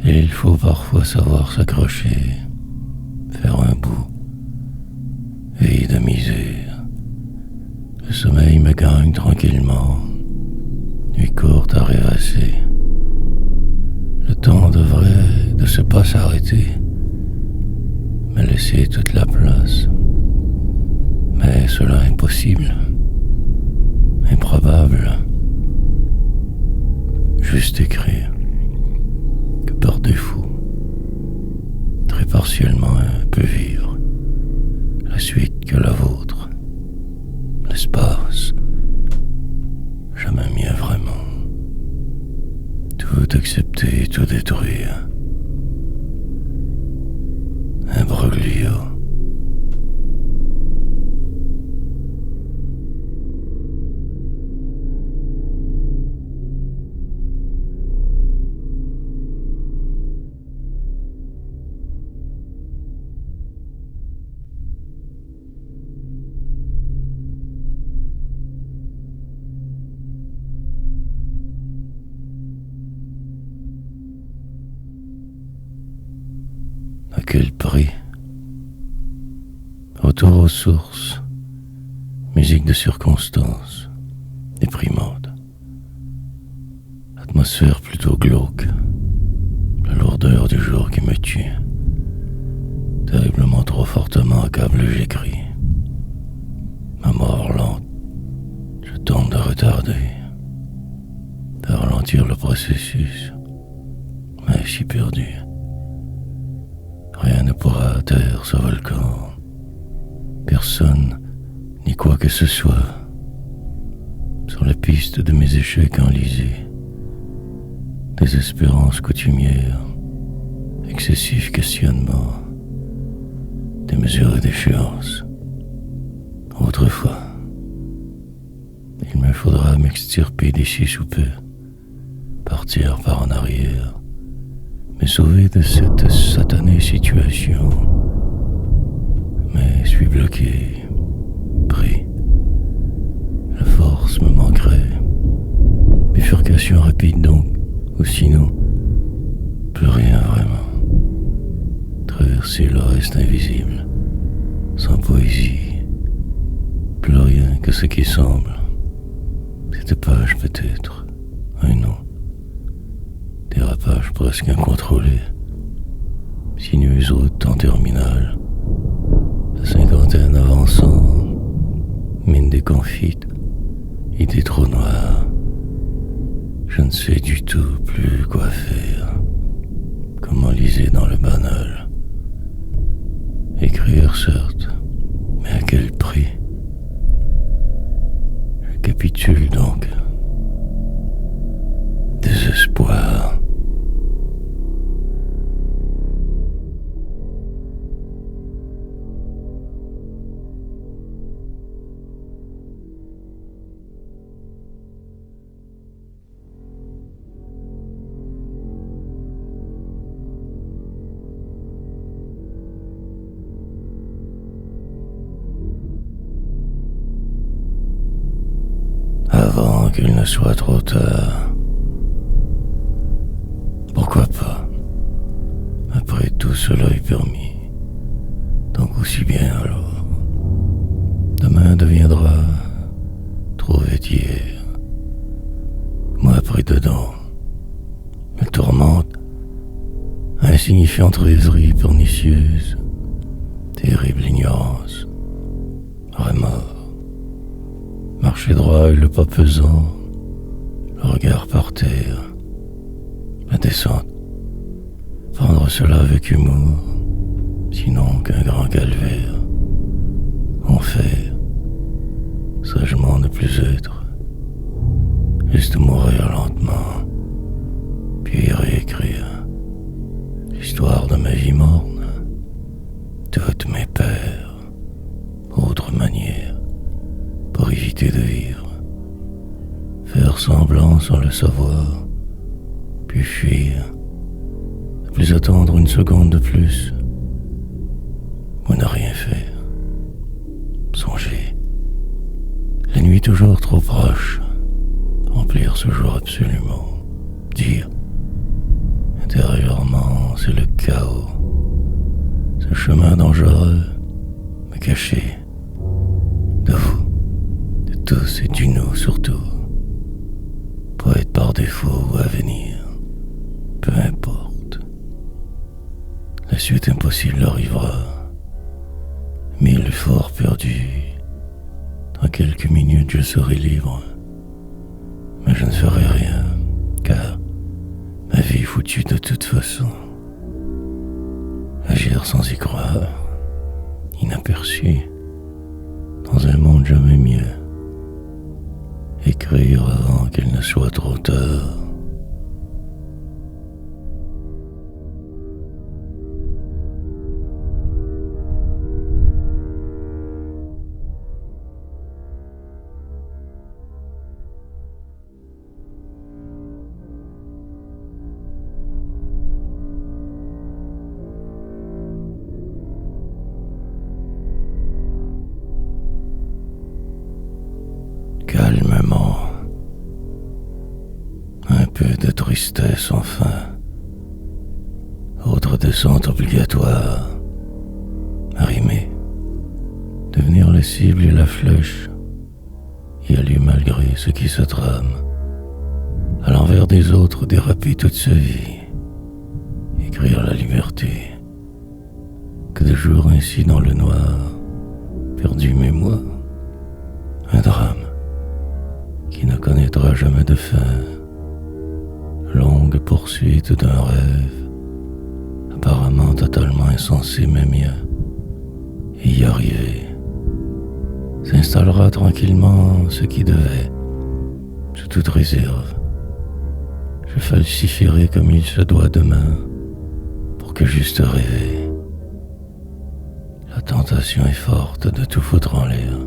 Et il faut parfois savoir s'accrocher, faire un bout, vie de misère. Le sommeil me gagne tranquillement, nuit courte à rêvasser. Le temps devrait de se pas s'arrêter, me laisser toute la place. Mais cela est impossible, improbable. Juste écrire que par défaut, très partiellement peut vivre la suite que la vôtre, l'espace, jamais mieux vraiment. Tout accepter, tout détruire. Imbroglio. À quel prix? Retour aux sources, musique de circonstance, déprimante, atmosphère plutôt glauque, la lourdeur du jour qui me tue, terriblement trop fortement accablé j'écris, ma mort lente, je tente de retarder, de ralentir le processus, mais si perdu. Rien ne pourra taire ce volcan. Personne, ni quoi que ce soit. Sur la piste de mes échecs enlisés. Désespérance coutumière. Excessif questionnement. Démesurée déchéance. Autrefois. Il me faudra m'extirper d'ici sous peu. Partir par en arrière. Me sauver de cette satanée situation. Mais suis bloqué, pris. La force me manquerait. Bifurcation rapide donc, ou sinon, plus rien vraiment. Traverser le reste invisible, sans poésie. Plus rien que ce qui semble. Cette page peut-être, un nom. Dérapage presque incontrôlé. Sinueuse route en terminale. La cinquantaine avançant. Mine déconfite. Idée trop noire. Je ne sais du tout plus quoi faire. plaisir, certes, mais à quel prix? Je capitule donc. Désespoir. Avant qu'il ne soit trop tard. Pourquoi pas? Après tout cela est permis. Donc aussi bien alors. Demain deviendra trop hier. Moi pris dedans. Me tourmente. Insignifiante rêverie pernicieuse. Terrible ignorance. Remords. Marcher droit et le pas pesant. Le regard par terre. La descente. Prendre cela avec humour. Sinon qu'un grand calvaire. En faire. Sagement ne plus être. Juste mourir lentement. Puis réécrire. L'histoire de ma vie morne. Toutes mes peurs. Autre manière. Pour éviter de vivre. Faire semblant sans le savoir. Puis fuir. Ne plus attendre une seconde de plus. Ou ne rien faire. Songer. La nuit toujours trop proche. Remplir ce jour absolument. Dire. Intérieurement, c'est le chaos. Ce chemin dangereux. Me cacher. De vous. De tous et du nous surtout. Poète par défaut ou à venir. Peu importe. La suite impossible arrivera. Mille efforts perdus. Dans quelques minutes je serai libre. Mais je ne ferai rien, car ma vie est foutue de toute façon. Agir sans y croire, inaperçu, dans un monde jamais mieux. Écrire avant qu'il ne soit trop tard. Calmement. Un peu de tristesse enfin. Autre descente obligatoire. Arrimer. Devenir la cible et la flèche. Y aller malgré ce qui se trame. À l'envers des autres déraper toute sa vie. Écrire la liberté. Que de jours ainsi dans le noir. Perdu mais moi. Un drame. Qui ne connaîtra jamais de fin. Longue poursuite d'un rêve, apparemment totalement insensé mais mien. Et y arriver. S'installera tranquillement ce qui devait, sous toute réserve. Je falsifierai comme il se doit demain, pour que juste rêver. La tentation est forte de tout foutre en l'air,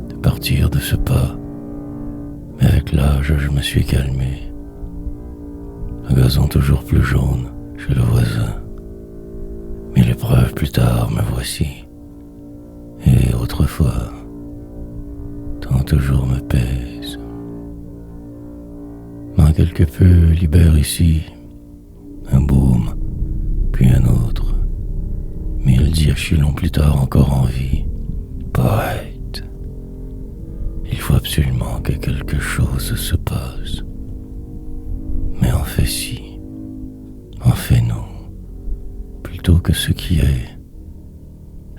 de partir de ce pas. Mais avec l'âge, je me suis calmé. Le gazon toujours plus jaune chez le voisin. Mais l'épreuve plus tard, me voici. Et autrefois, tant toujours me pèse. Mais quelque peu libère ici, un baume, puis un autre. 1000 diachylons plus tard encore en vie. Poète. Il faut absolument que quelque chose se passe. Mais en fait si, en fait non. Plutôt que ce qui est,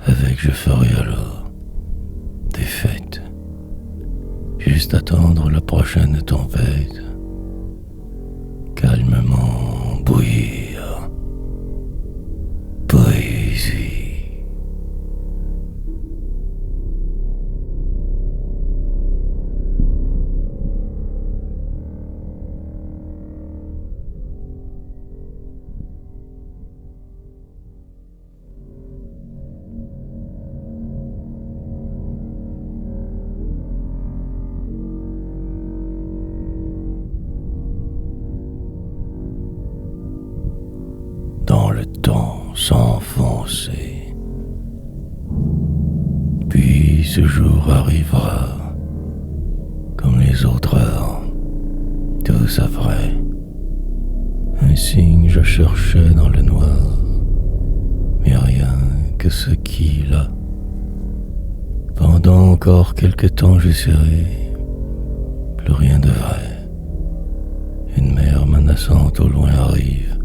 avec je ferai alors des fêtes. Juste attendre la prochaine tempête. Calmement bouillir. Poésie. passé. Puis ce jour arrivera, comme les autres heures, tous après. Un signe je cherchais dans le noir, mais rien que ce qui, là. Pendant encore quelque temps j'essaierai, plus rien de vrai. Une mer menaçante au loin arrive,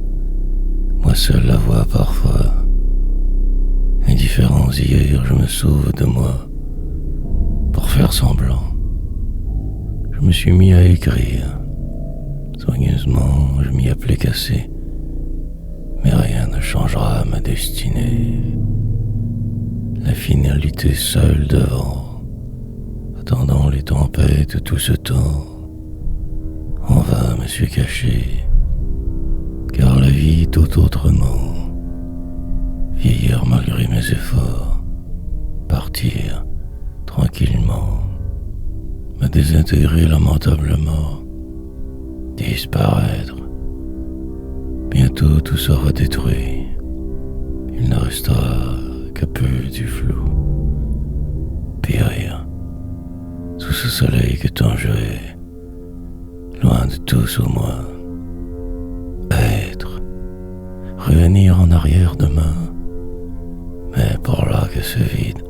moi seul la vois parfois. Indifférent hier, je me sauve de moi, pour faire semblant. Je me suis mis à écrire, soigneusement je m'y appelais cassé, mais rien ne changera ma destinée. La finalité seule devant, attendant les tempêtes tout ce temps. En vain me suis caché, car la vie tout autrement. Vieillir malgré mes efforts, partir tranquillement, me désintégrer lamentablement, disparaître. Bientôt tout sera détruit, il ne restera que peu du flou. Périr sous ce soleil que tant j'aurai, loin de tous au moins. Être, revenir en arrière demain, mais pour là que ce vide,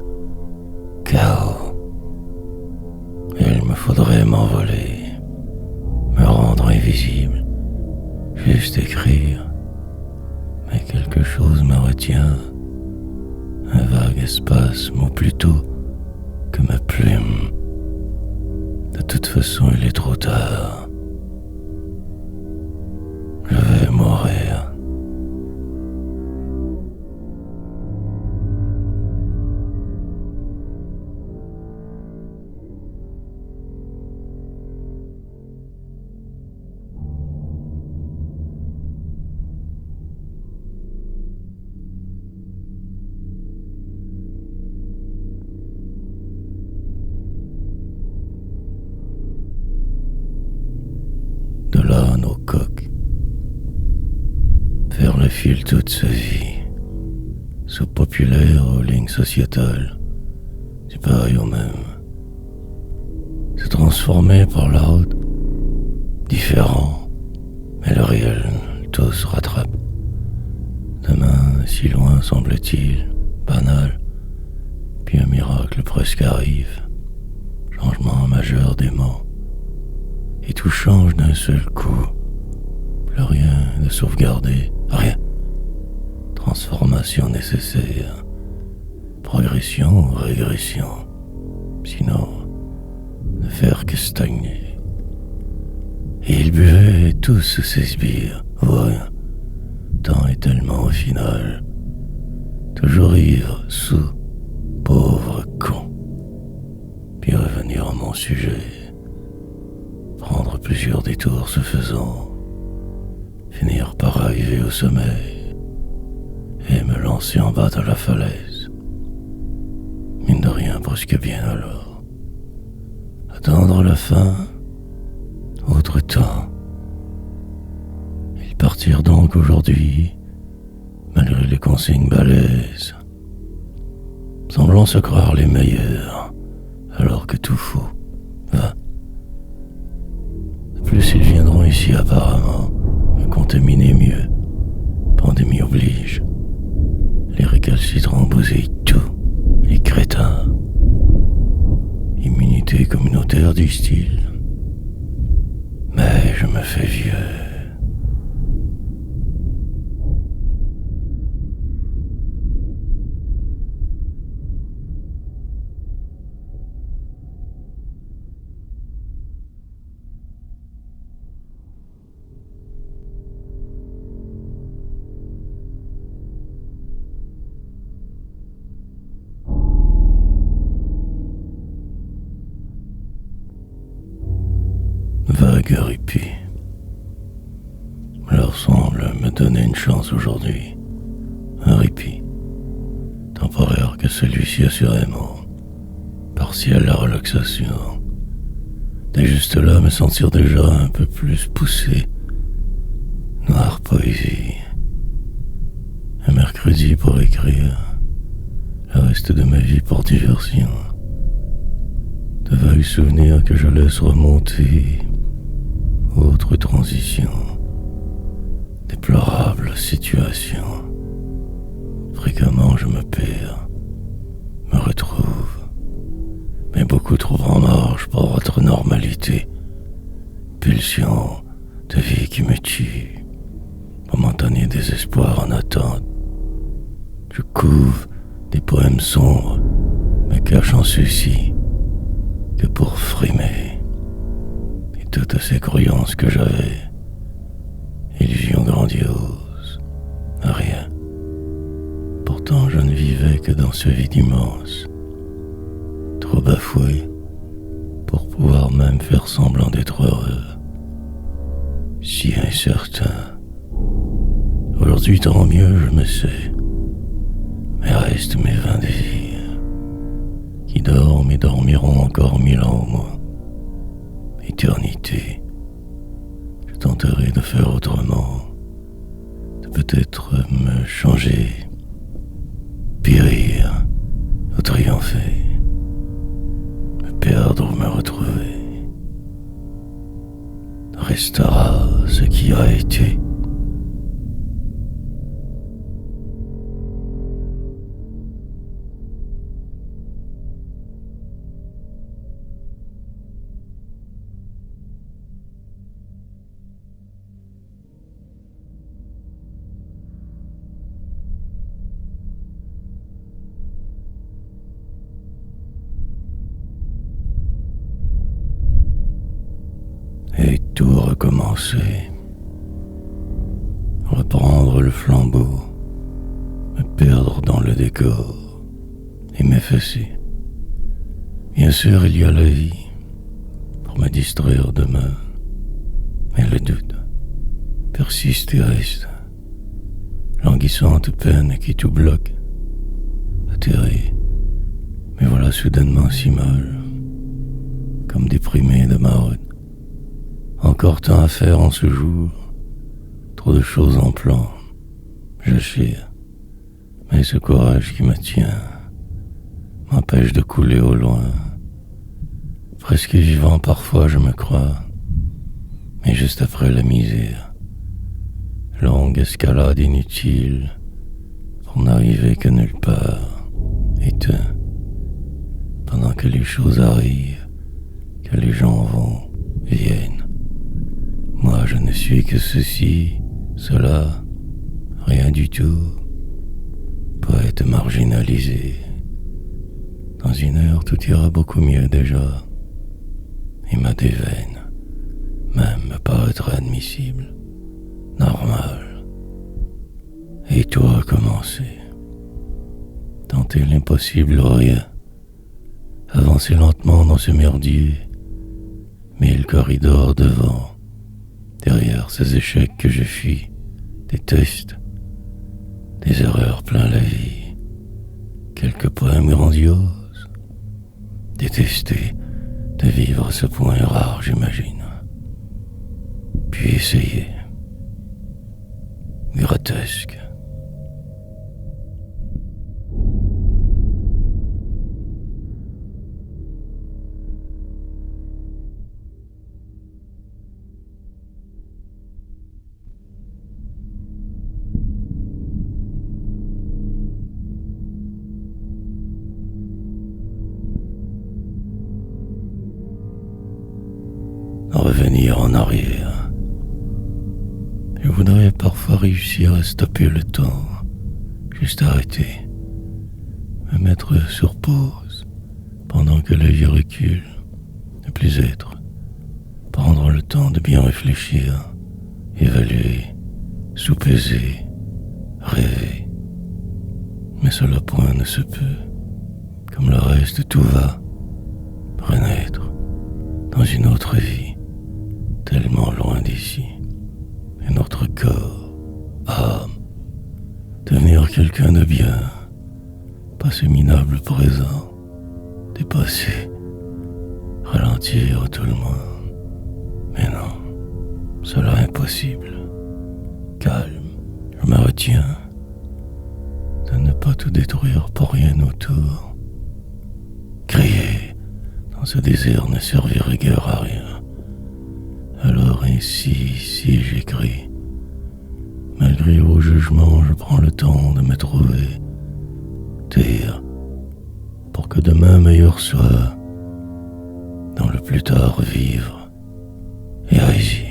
chaos. Il me faudrait m'envoler, me rendre invisible, juste écrire, mais quelque chose me retient, un vague espace, ou plutôt que ma plume. De toute façon, il est trop tard. Je vais mourir. De là nos coques, faire le fil toute sa vie, sous populaire aux lignes sociétales, du pareil au même, se transformer par la route, différent, mais le réel, tout se rattrape. Demain, si loin semble-t-il, banal, puis un miracle presque arrive, changement majeur d'aimant. Et tout change d'un seul coup. Plus rien de sauvegarder, rien. Transformation nécessaire. Progression ou régression. Sinon, ne faire que stagner. Et ils buvaient tous ces sbires. Voilà. Tant est tellement au final. Toujours ivre, sous, pauvre con. Puis revenir à mon sujet. Prendre plusieurs détours se faisant, finir par arriver au sommeil et me lancer en bas de la falaise. Mine de rien, presque bien alors. Attendre la fin, autre temps. Ils partirent donc aujourd'hui, malgré les consignes balèzes, semblant se croire les meilleurs, alors que tout faux, va. Plus ils viendront ici apparemment, me contaminer mieux. Pandémie oblige. Les récalcitrants bousillent tout, les crétins. Immunité communautaire, disent-ils. Mais je me fais vieux. Vague répit leur semble me donner une chance aujourd'hui. Un répit temporaire que celui-ci assurément, partiel à relaxation. Dès juste là me sentir déjà un peu plus poussé. Noire poésie. Un mercredi pour écrire, le reste de ma vie pour diversion. De vagues souvenirs que je laisse remonter, autre transition, déplorable situation. Fréquemment je me perds, me retrouve, mais beaucoup trop en marge pour votre normalité. Pulsion de vie qui me tue, momentané désespoir en attente. Je couve des poèmes sombres, me cache en ceci que pour frimer. Et toutes ces croyances que j'avais, illusions grandioses, rien. Pourtant je ne vivais que dans ce vide immense, trop bafoué pour pouvoir même faire semblant d'être heureux, si incertain. Aujourd'hui tant mieux, je me sais, mais restent mes vains désirs, qui dorment et dormiront encore 1000 ans au moins. Éternité, je tenterai de faire autrement, de peut-être me changer, périr ou triompher, me perdre ou me retrouver. Restera ce qui a été. Et tout recommencer, reprendre le flambeau, me perdre dans le décor et m'effacer. Bien sûr, il y a la vie pour me distraire demain, mais le doute persiste et reste, languissante peine qui tout bloque, atterré, me voilà soudainement si mal, comme déprimé de maraude. Encore tant à faire en ce jour, trop de choses en plan, je chire, mais ce courage qui me tient m'empêche de couler au loin. Presque vivant parfois je me crois, mais juste après la misère, longue escalade inutile pour n'arriver que nulle part, éteint, pendant que les choses arrivent, que les gens vont, viennent. Moi je ne suis que ceci, cela, rien du tout, poète marginalisé. Dans une heure tout ira beaucoup mieux déjà, et ma déveine même me paraîtra admissible, normal. Et toi commencer, tenter l'impossible ou rien, avancer lentement dans ce merdier, 1000 corridors devant. Derrière ces échecs que je fuis, des tests, des erreurs plein la vie, quelques poèmes grandioses, détester de vivre à ce point rare, j'imagine. Puis essayer, grotesque. Revenir en arrière. Je voudrais parfois réussir à stopper le temps, juste arrêter, me mettre sur pause pendant que la vie recule, ne plus être, prendre le temps de bien réfléchir, évaluer, sous-peser, rêver. Mais cela point ne se peut, comme le reste tout va, renaître dans une autre vie, tellement loin d'ici, et notre corps, âme, devenir quelqu'un de bien, pas ce minable présent, dépasser, ralentir tout le monde. Mais non, cela est impossible. Calme, je me retiens, ne pas tout détruire pour rien autour. Crier dans ce désert ne servirait guère à rien. Alors si j'écris. Malgré vos jugements, je prends le temps de me trouver. Dire, pour que demain meilleur soit, dans le plus tard vivre, hérésie.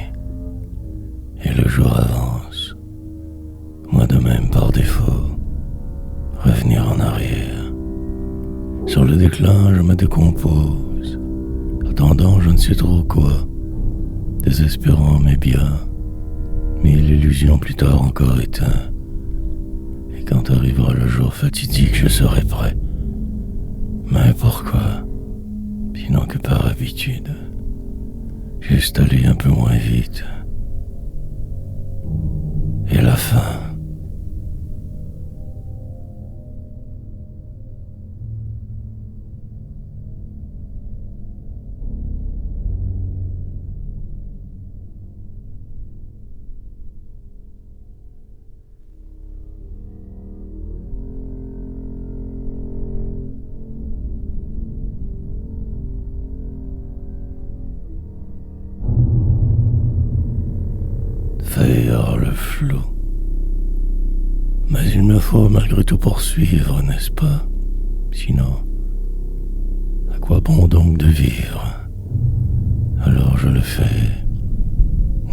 Et le jour avance, moi de même par défaut, revenir en arrière. Sur le déclin, je me décompose, attendant je ne sais trop quoi, désespérant mes biens, mille illusions plus tard encore éteintes. Et quand arrivera le jour fatidique, je serai prêt. Mais pourquoi? Sinon que par habitude, juste aller un peu moins vite. Et la fin. Faire le flot. Mais il me faut malgré tout poursuivre, n'est-ce pas? Sinon, à quoi bon donc de vivre? Alors je le fais,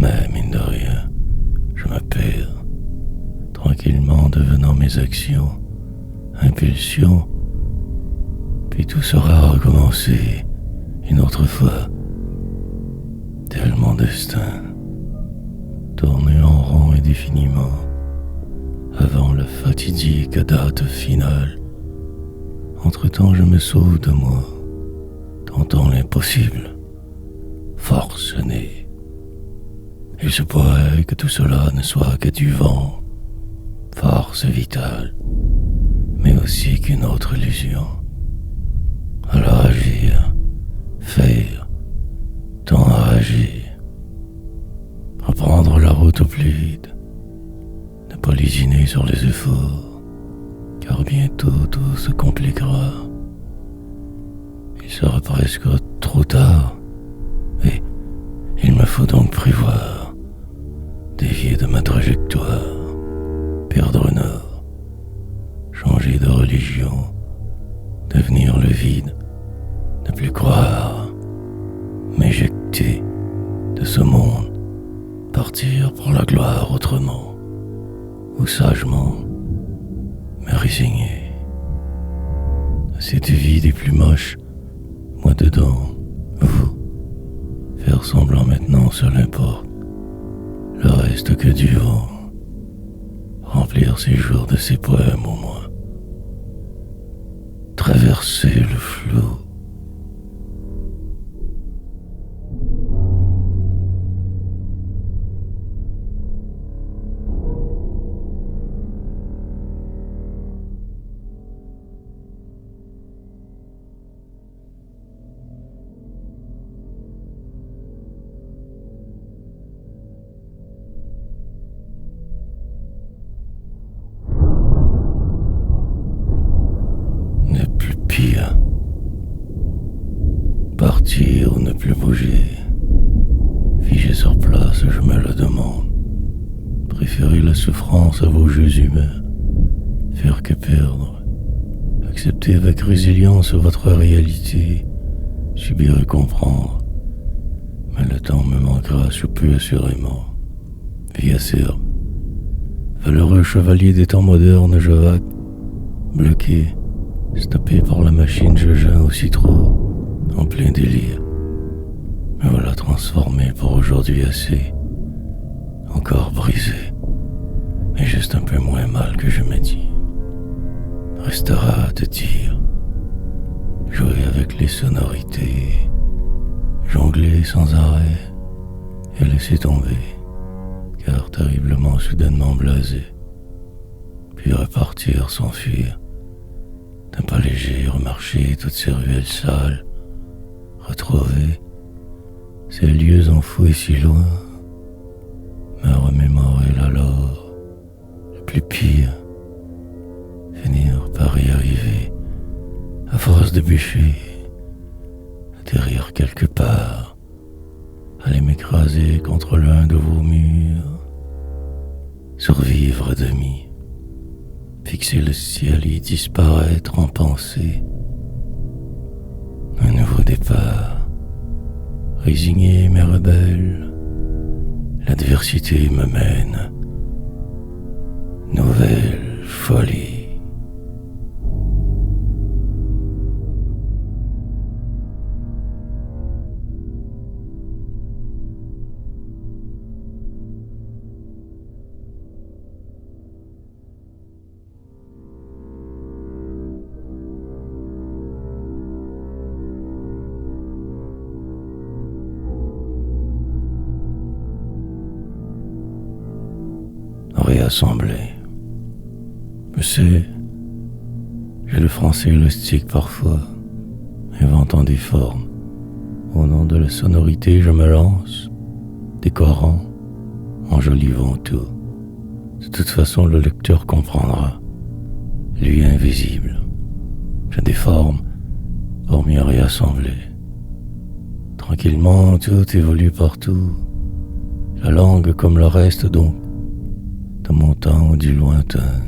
mais mine de rien, je me perds, tranquillement devenant mes actions, impulsions, puis tout sera recommencé une autre fois. Tel mon destin, tourner en rond indéfiniment, avant la fatidique date finale. Entre-temps, je me sauve de moi, tentant l'impossible, forcené. Il se pourrait que tout cela ne soit que du vent, force vitale, mais aussi qu'une autre illusion. Alors agir, faire, tant à agir. Reprendre la route au plus vite, ne pas lésiner sur les efforts, car bientôt tout se compliquera. Il sera presque trop tard, et il me faut donc prévoir, dévier de ma trajectoire, perdre nord, changer de religion, devenir le vide, ne plus croire, m'éjecter de ce monde, partir pour la gloire autrement, ou sagement me résigner à cette vie des plus moches, moi dedans, vous, faire semblant maintenant seul importe, le reste que du vent, remplir ces jours de ces poèmes au moins, traverser le flot. Pire, partir ou ne plus bouger, figé sur place, je me le demande. Préférer la souffrance à vos jeux humains, faire que perdre, accepter avec résilience votre réalité, subir et comprendre. Mais le temps me manquera sous peu assurément. Vie acerbe, valeureux chevalier des temps modernes, je vague, bloqué, stoppé par la machine, je geins aussi trop, en plein délire. Me voilà transformé pour aujourd'hui assez, encore brisé, mais juste un peu moins mal que je me dis. Restera à te dire, jouer avec les sonorités, jongler sans arrêt et laisser tomber, car terriblement soudainement blasé, puis repartir, s'enfuir. D'un pas léger, remarcher toutes ces ruelles sales, retrouver ces lieux enfouis si loin, me remémorer l'alors, le plus pire, finir par y arriver, à force de bûcher, atterrir quelque part, aller m'écraser contre l'un de vos murs, survivre à demi, fixer le ciel et disparaître en pensée. Un nouveau départ, résigné mais rebelle, l'adversité me mène. Nouvelle folie. Réassembler. Je sais, j'ai le français élastique parfois, inventant des formes. Au nom de la sonorité, je me lance, décorant, enjolivant tout. De toute façon, le lecteur comprendra. Lui invisible. Je déforme pour mieux réassembler. Tranquillement, tout évolue partout. La langue comme le reste donc, de mon temps ou du lointain.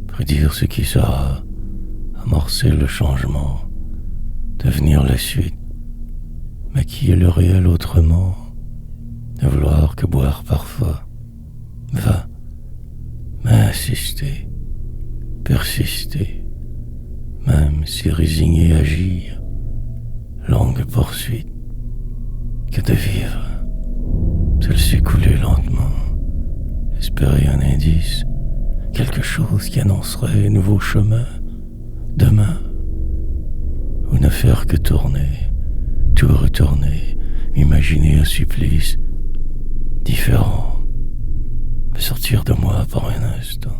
Prédire ce qui sera, amorcer le changement, devenir la suite, maquiller le réel autrement, ne vouloir que boire parfois, va, m'insister, persister, même si résigné agir, longue poursuite, que de vivre, se laisser couler lentement, espérer un indice, quelque chose qui annoncerait un nouveau chemin, demain, ou ne faire que tourner, tout retourner, imaginer un supplice différent, me sortir de moi par un instant,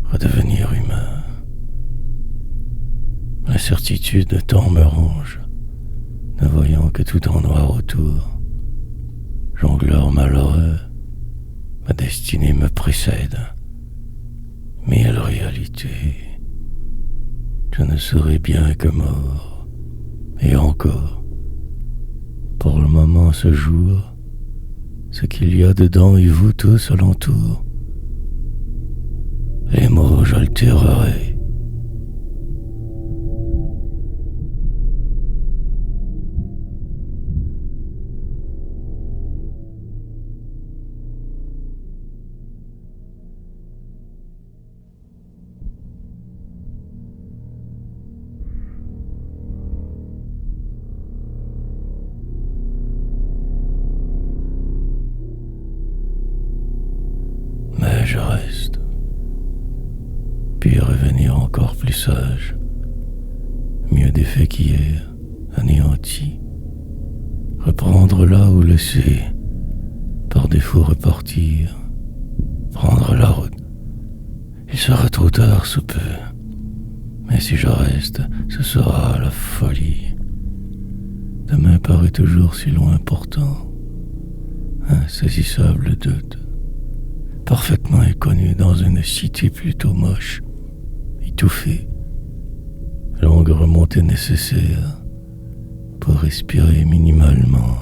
redevenir humain. L'incertitude de temps me ronge, ne voyant que tout en noir autour, jongleur malheureux, ma destinée me précède. Mille réalités, je ne serai bien que mort, et encore, pour le moment ce jour, ce qu'il y a dedans et vous tous alentour, les mots j'altérerai. Mais je reste, puis revenir encore plus sage, mieux défait qu'hier, anéanti, reprendre là où laisser, par défaut repartir, prendre la route. Il sera trop tard sous peu, mais si je reste, ce sera la folie. Demain paraît toujours si loin pourtant, insaisissable doute, parfaitement inconnu dans une cité plutôt moche, étouffée, longue remontée nécessaire pour respirer minimalement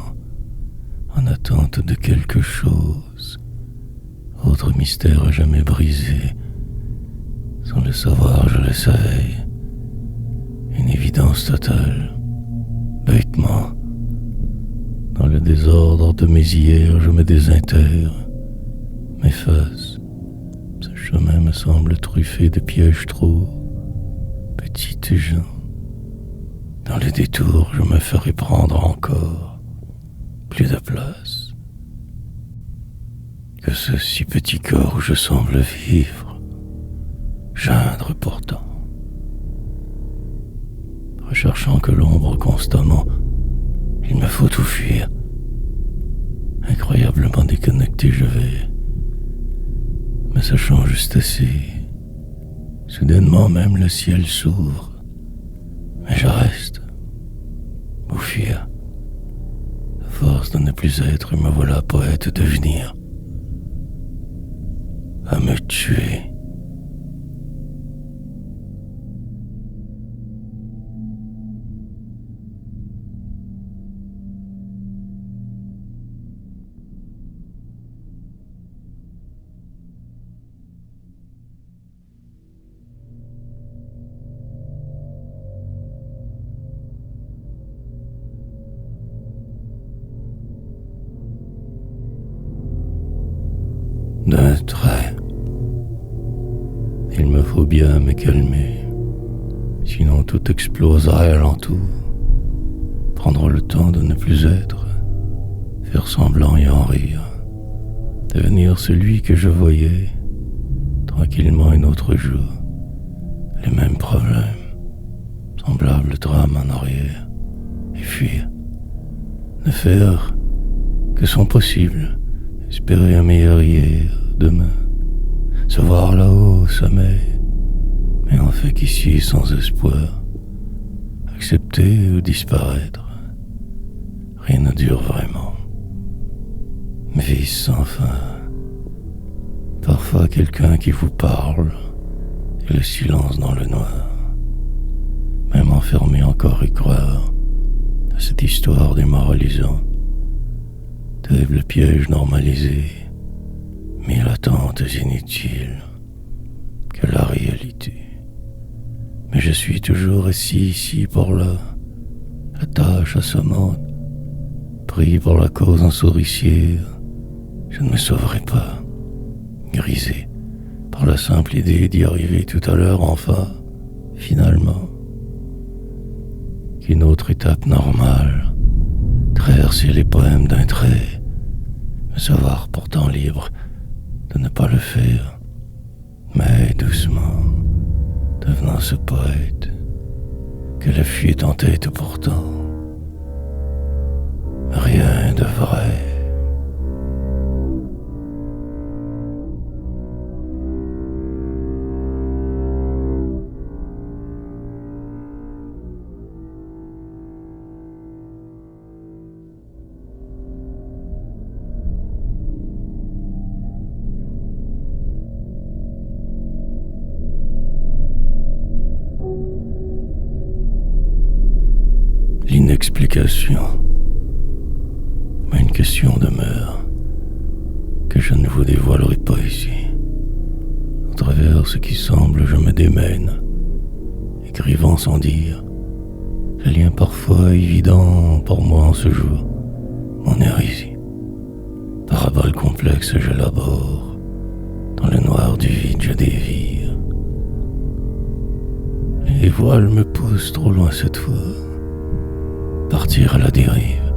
en attente de quelque chose, autre mystère à jamais brisé, sans le savoir je le savais, une évidence totale, bêtement, dans le désordre de mes hier je me désintègre, m'efface. Ce chemin me semble truffé de pièges trop petites gens. Dans le détour, je me ferai prendre encore plus de place que ce si petit corps où je semble vivre, geindre pourtant, recherchant que l'ombre constamment. Il me faut tout fuir. Incroyablement déconnecté je vais, me sachant juste assez. Soudainement même le ciel s'ouvre, mais je reste. Où fuir? À force de ne plus être, me voilà poète devenir. À me tuer faut bien me calmer, sinon tout exploserait alentour. Prendre le temps de ne plus être, faire semblant et en rire, devenir celui que je voyais tranquillement un autre jour. Les mêmes problèmes, semblables drames en arrière, et fuir. Ne faire que son possible, espérer un meilleur hier, demain. Se voir là-haut, au sommet, mais en fait qu'ici sans espoir. Accepter ou disparaître, rien ne dure vraiment. Vie sans fin. Parfois quelqu'un qui vous parle, et le silence dans le noir. Même enfermé encore y croire à cette histoire démoralisante. Terrible piège normalisé, mille attentes inutiles que la réalité. Mais je suis toujours ici, par là, la tâche assommante, pris pour la cause en souricière. Je ne me sauverai pas, grisé par la simple idée d'y arriver tout à l'heure enfin, finalement. Qu'une autre étape normale, traverser les poèmes d'un trait, me savoir pourtant libre de ne pas le faire, mais doucement, devenant ce poète que la fuite en tête pourtant. Rien de vrai. L'inexplication. Mais une question demeure que je ne vous dévoilerai pas ici. Au travers ce qui semble, je me démène, écrivant sans dire le lien parfois évident pour moi en ce jour, mon hérésie. Parabole complexe, j'élabore, dans le noir du vide, je dévire. Les voiles me poussent trop loin cette fois. Partir à la dérive,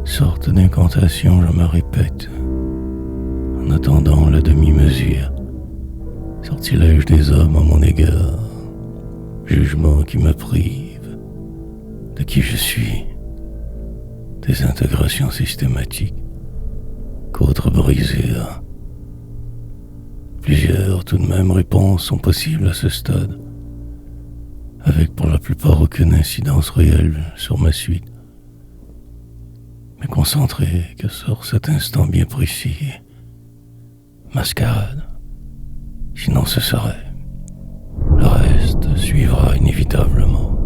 sorte d'incantation, je me répète, en attendant la demi-mesure, sortilège des hommes à mon égard, jugement qui me prive de qui je suis, désintégration systématique, qu'autre brisure. Plusieurs tout de même réponses sont possibles à ce stade, avec pour la plupart aucune incidence réelle sur ma suite. Mais concentré que sur cet instant bien précis, mascarade, sinon ce serait. Le reste suivra inévitablement.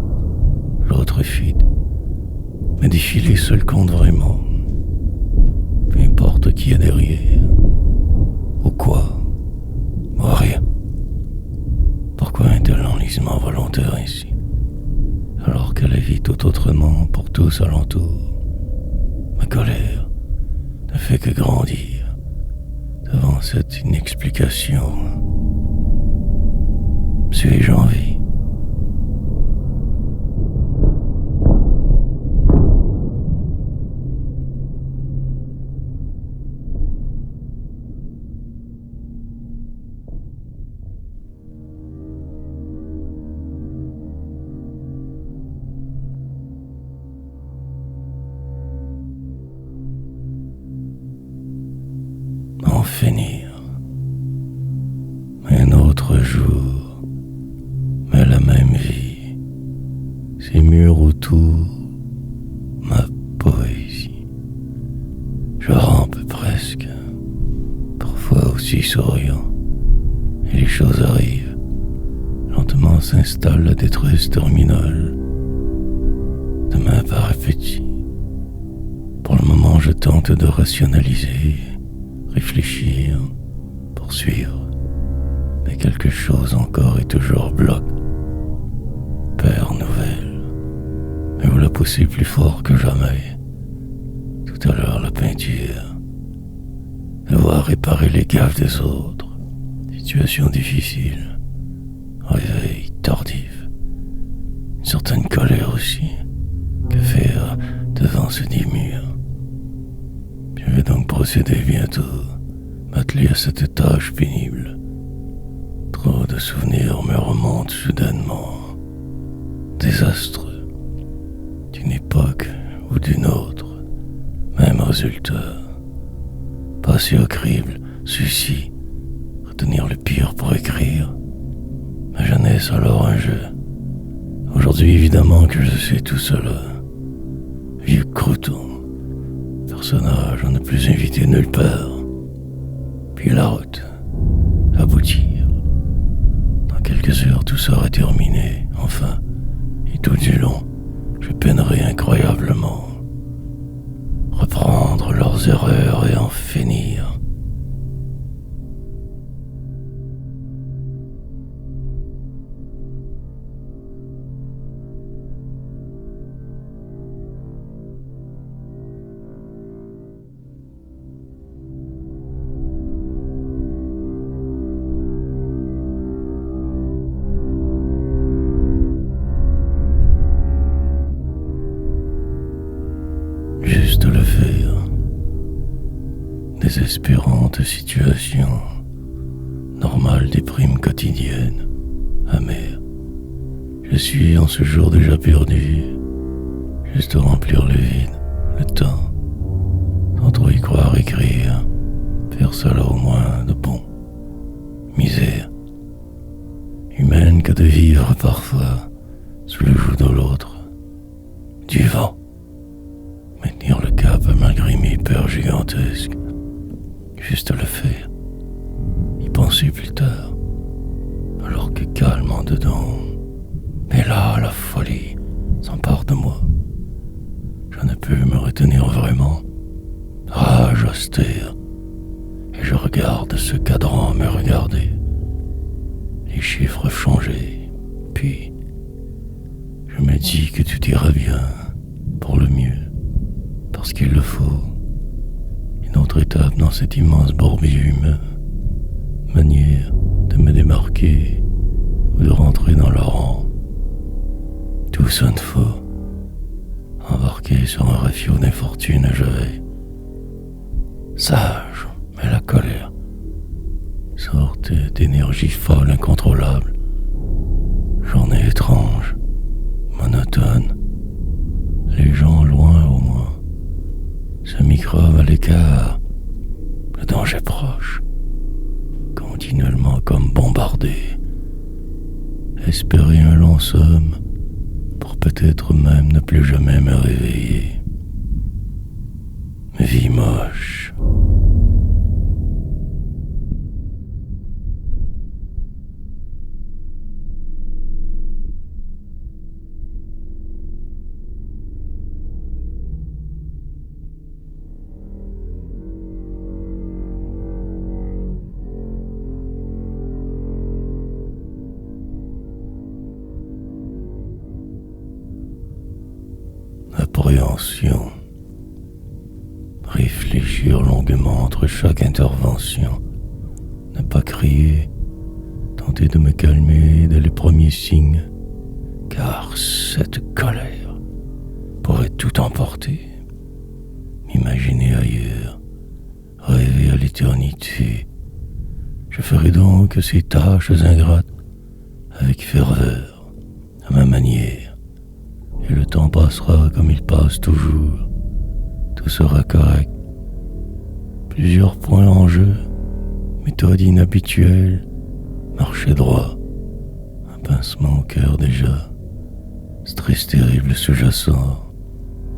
L'autre fuite, mais défiler seul compte vraiment. Peu importe qui est derrière, ou quoi, ou rien. Pourquoi un tel enlisement volontaire ici, alors que la vie tout autrement pour tous alentour? Ma colère ne fait que grandir devant cette inexplication. Suis-je en vie? En finir. Un autre jour, mais la même vie, ces murs autour, ma poésie. Je rampe presque, parfois aussi souriant, et les choses arrivent. Lentement s'installe la détresse terminale. Demain paraît petit. Pour le moment, je tente de rationaliser, réfléchir, poursuivre. Mais quelque chose encore et toujours bloque. Père nouvelle. Mais vous la poussez plus fort que jamais. Tout à l'heure, la peinture. Devoir réparer les gaffes des autres. Situation difficile. tardive. Une certaine colère aussi. Que faire devant ce dit mur? Je vais donc procéder bientôt, m'atteler à cette tâche pénible. Trop de souvenirs me remontent soudainement. Désastreux. D'une époque ou d'une autre. Même résultat. Passer au crible, suicide. Retenir le pire pour écrire. Ma jeunesse alors un jeu. Aujourd'hui évidemment que je sais tout cela. Vieux crouton. Personnage à ne plus inviter nulle part. Puis la route. Aboutir. Dans quelques heures tout sera terminé. Enfin. Et tout du long. Je peinerai incroyablement. Reprendre leurs erreurs et en finir. Juste le faire. Désespérante situation. Normale déprime quotidienne. Amère. Je suis en ce jour déjà perdu. Juste remplir le vide, le temps. Sans trop y croire écrire. Faire cela au moins de bon. Misère. Humaine que de vivre parfois sous le joug de l'autre. Du vent. Maintenir le cap malgré mes peurs gigantesques. Juste le faire. Y penser plus tard. Alors que calme en dedans. Mais là, la folie s'empare de moi. Je ne peux me retenir vraiment. Rage austère. Et je regarde ce cadran me regarder. Les chiffres changés. Puis, je me dis que tout ira bien. Pour le mieux. Parce qu'il le faut. Une autre étape dans cet immense bourbier humain. Manière de me démarquer ou de rentrer dans leur rang. Tout sonne faux. Embarqué sur un rafio d'infortune, je vais. Sage, mais la colère. Sorte d'énergie folle, incontrôlable. Journée étrange, monotone. Les gens loin au moins. Ce microbe à l'écart, le danger proche, continuellement comme bombardé. Espérer un long somme, pour peut-être même ne plus jamais me réveiller. Vie moche. Appréhension. Réfléchir longuement entre chaque intervention. Ne pas crier. Tenter de me calmer dès les premiers signes. Car cette colère pourrait tout emporter. M'imaginer ailleurs. Rêver à l'éternité. Je ferai donc ces tâches ingrates avec ferveur, à ma manière. Et le temps passera comme il passe toujours. Tout sera correct. Plusieurs points en jeu. Méthode inhabituelle. Marcher droit. Un pincement au cœur déjà. Stress terrible sous-jacent.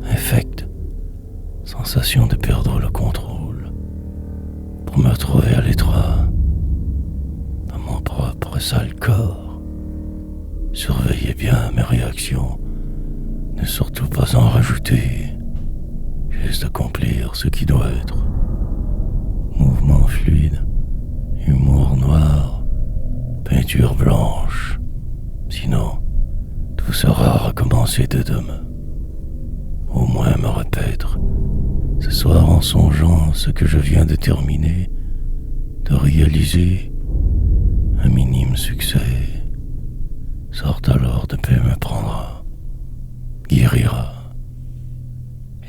Infect. Sensation de perdre le contrôle. Pour me retrouver à l'étroit. Dans mon propre sale corps. Surveillez bien mes réactions. Ne surtout pas en rajouter, juste accomplir ce qui doit être. Mouvement fluide, humour noir, peinture blanche. Sinon, tout sera recommencé de demain. Au moins me repaître, ce soir en songeant ce que je viens de terminer, de réaliser un minime succès. sorte alors de paix me prendra, guérira.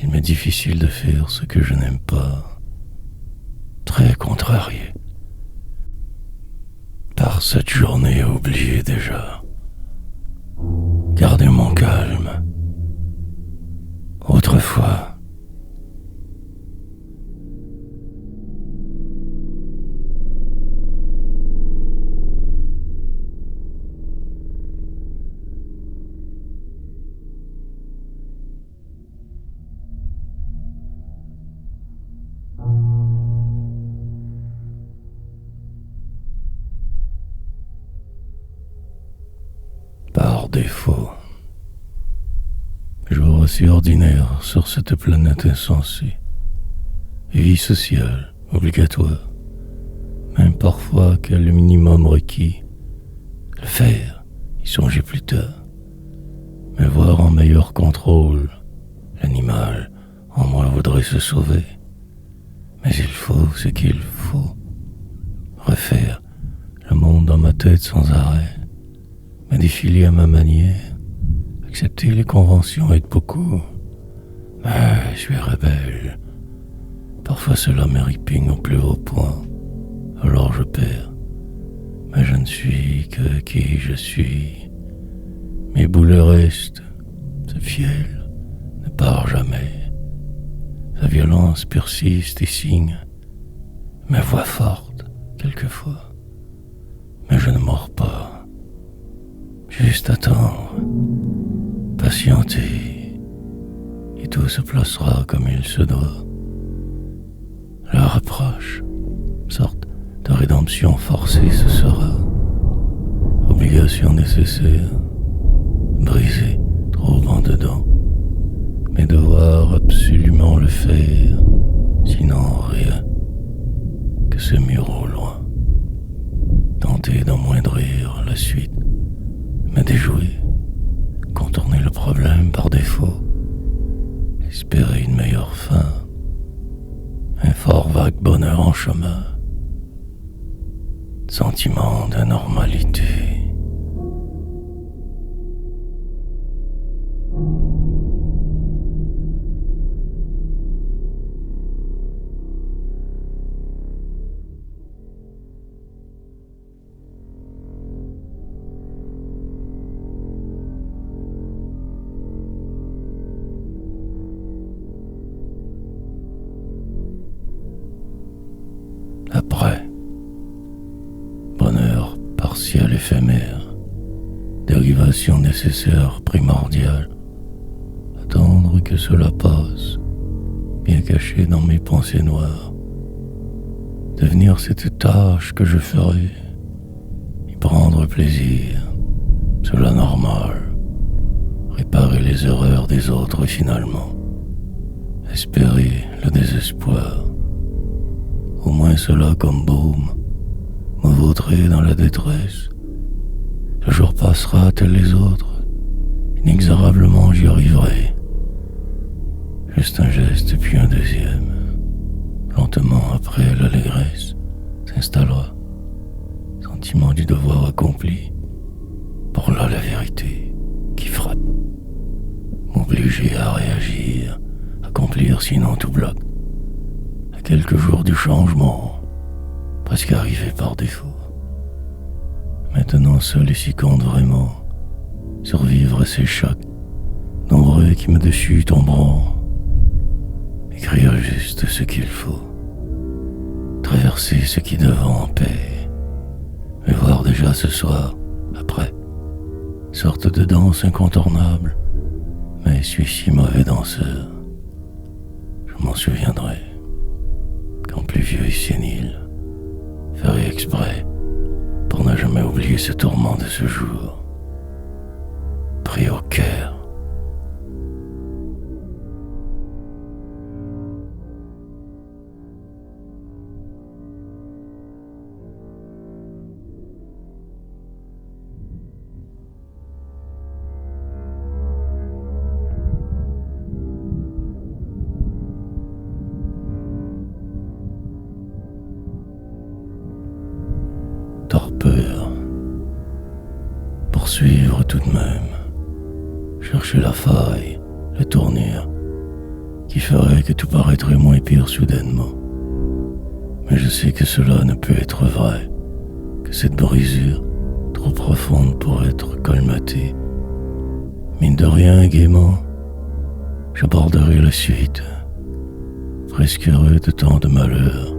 Il m'est difficile de faire ce que je n'aime pas, très contrarié par cette journée oubliée déjà. Gardez mon calme. Autrefois, par défaut, jour aussi ordinaire sur cette planète insensée, vie sociale obligatoire, même parfois quel minimum requis, le faire, y songer plus tard, mais voir en meilleur contrôle, l'animal en moi voudrait se sauver, mais il faut ce qu'il faut, refaire le monde dans ma tête sans arrêt, me défiler à ma manière, accepter les conventions aide beaucoup. Mais je suis rebelle. Parfois cela me ripigne au plus haut point. Alors je perds. Mais je ne suis que qui je suis. Mes boules restent. Ce fiel ne part jamais. Sa violence persiste et signe. Mes voix fortes, quelquefois. Mais je ne mords pas. Juste attendre. Patienter, et tout se placera comme il se doit. La reproche, sorte de rédemption forcée ce sera, obligation nécessaire, brisée trop en dedans, mais devoir absolument le faire, sinon rien que ce mur au loin, tenter d'amoindrir la suite, me déjouer, contourner le problème par défaut, espérer une meilleure fin, un fort vague bonheur en chemin, sentiment d'anormalité. Après, bonheur partiel éphémère, dérivation nécessaire primordiale, attendre que cela passe, bien caché dans mes pensées noires, devenir cette tâche que je ferai, y prendre plaisir, cela normal, réparer les erreurs des autres finalement, espérer le désespoir, au moins cela comme baume, me vaudrait dans la détresse. Le jour passera tel les autres, inexorablement j'y arriverai. Juste un geste puis un deuxième, lentement après l'allégresse s'installera, sentiment du devoir accompli, pour là la vérité qui frappe, m'obliger à réagir, accomplir sinon tout bloque. Quelques jours du changement, presque arrivé par défaut. Maintenant seul et si compte vraiment, survivre à ces chocs, nombreux qui me dessus tomberont, écrire juste ce qu'il faut, traverser ce qui devant en paix, me voir déjà ce soir, après, sorte de danse incontournable, mais suis si mauvais danseur, je m'en souviendrai. Quand plus vieux et sénile, ferai exprès pour ne jamais oublier ce tourment de ce jour, pris au cœur. Torpeur, poursuivre chercher la faille, la tournure, qui ferait que tout paraîtrait moins pire soudainement. Mais je sais que cela ne peut être vrai, que cette brisure, trop profonde pour être colmatée, mine de rien gaiement, j'aborderai la suite, presque heureux de tant de malheur.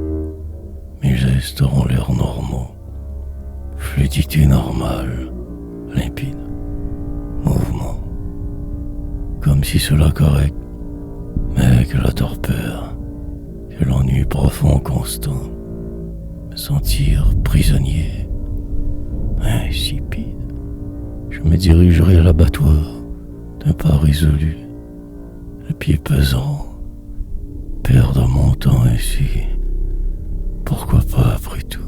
Mes gestes auront l'air normaux, fluidité normale, limpide, mouvement, comme si cela correct, mais que la torpeur, que l'ennui profond constant, me sentir prisonnier, insipide. Je me dirigerai à l'abattoir d'un pas résolu, le pied pesant, perdre mon temps ainsi. Pourquoi pas après tout?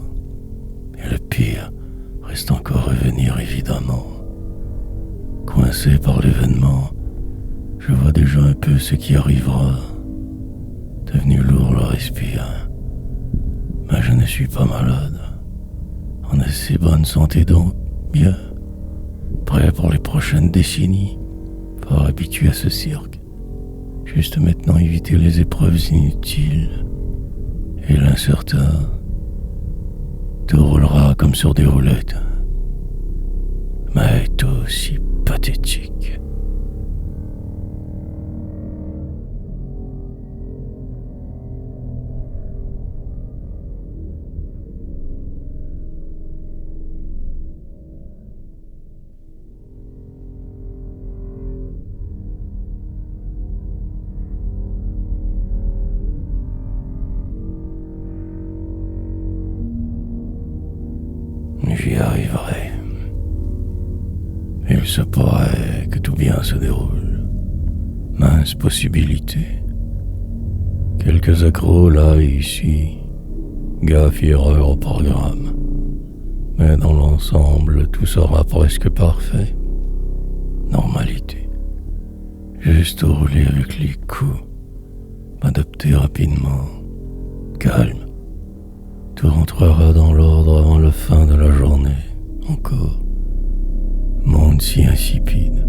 Et le pire reste encore à venir évidemment. Coincé par l'événement, je vois déjà un peu ce qui arrivera. Devenu lourd le respire. Mais je ne suis pas malade. En assez bonne santé donc, bien. Prêt pour les prochaines décennies. Fort habitué à ce cirque. Juste maintenant éviter les épreuves inutiles. Et l'incertain. Tout roulera comme sur des roulettes. Mais tout aussi pathétique. J'y arriverai. Il se pourrait que tout bien se déroule. Mince possibilité. Quelques accros là et ici. Gaffe et erreur au programme. Mais dans l'ensemble, tout sera presque parfait. Normalité. Juste rouler avec les coups. M'adapter rapidement. Calme. Tout rentrera dans l'ordre avant la fin de la journée. Encore. Monde si insipide.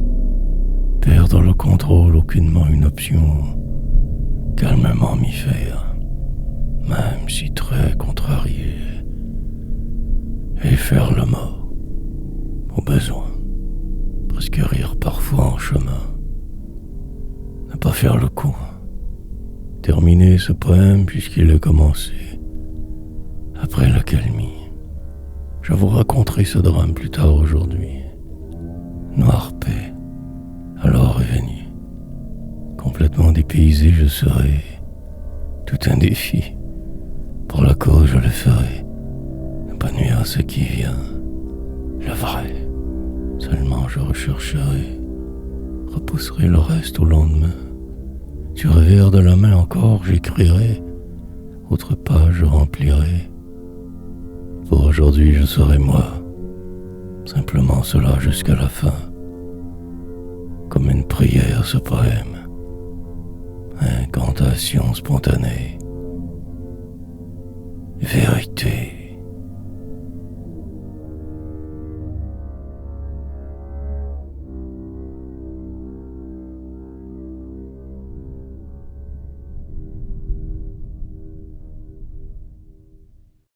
Perdre le contrôle, aucunement une option. Calmement m'y faire. Même si très contrarié. Et faire le mort. Au besoin. Presque rire parfois en chemin. Ne pas faire le coup. Terminer ce poème puisqu'il est commencé. Après l'accalmie, je vous raconterai ce drame plus tard aujourd'hui. Noire paix, alors est venu. Complètement dépaysé, je serai tout un défi. Pour la cause, je le ferai. Ne pas nuire à ce qui vient. Le vrai. Seulement je rechercherai. Repousserai le reste au lendemain. Du revers de la main encore, j'écrirai. Autre page, je remplirai. Pour aujourd'hui, je serai moi. Simplement cela jusqu'à la fin. Comme une prière, ce poème. Incantation spontanée. Vérité.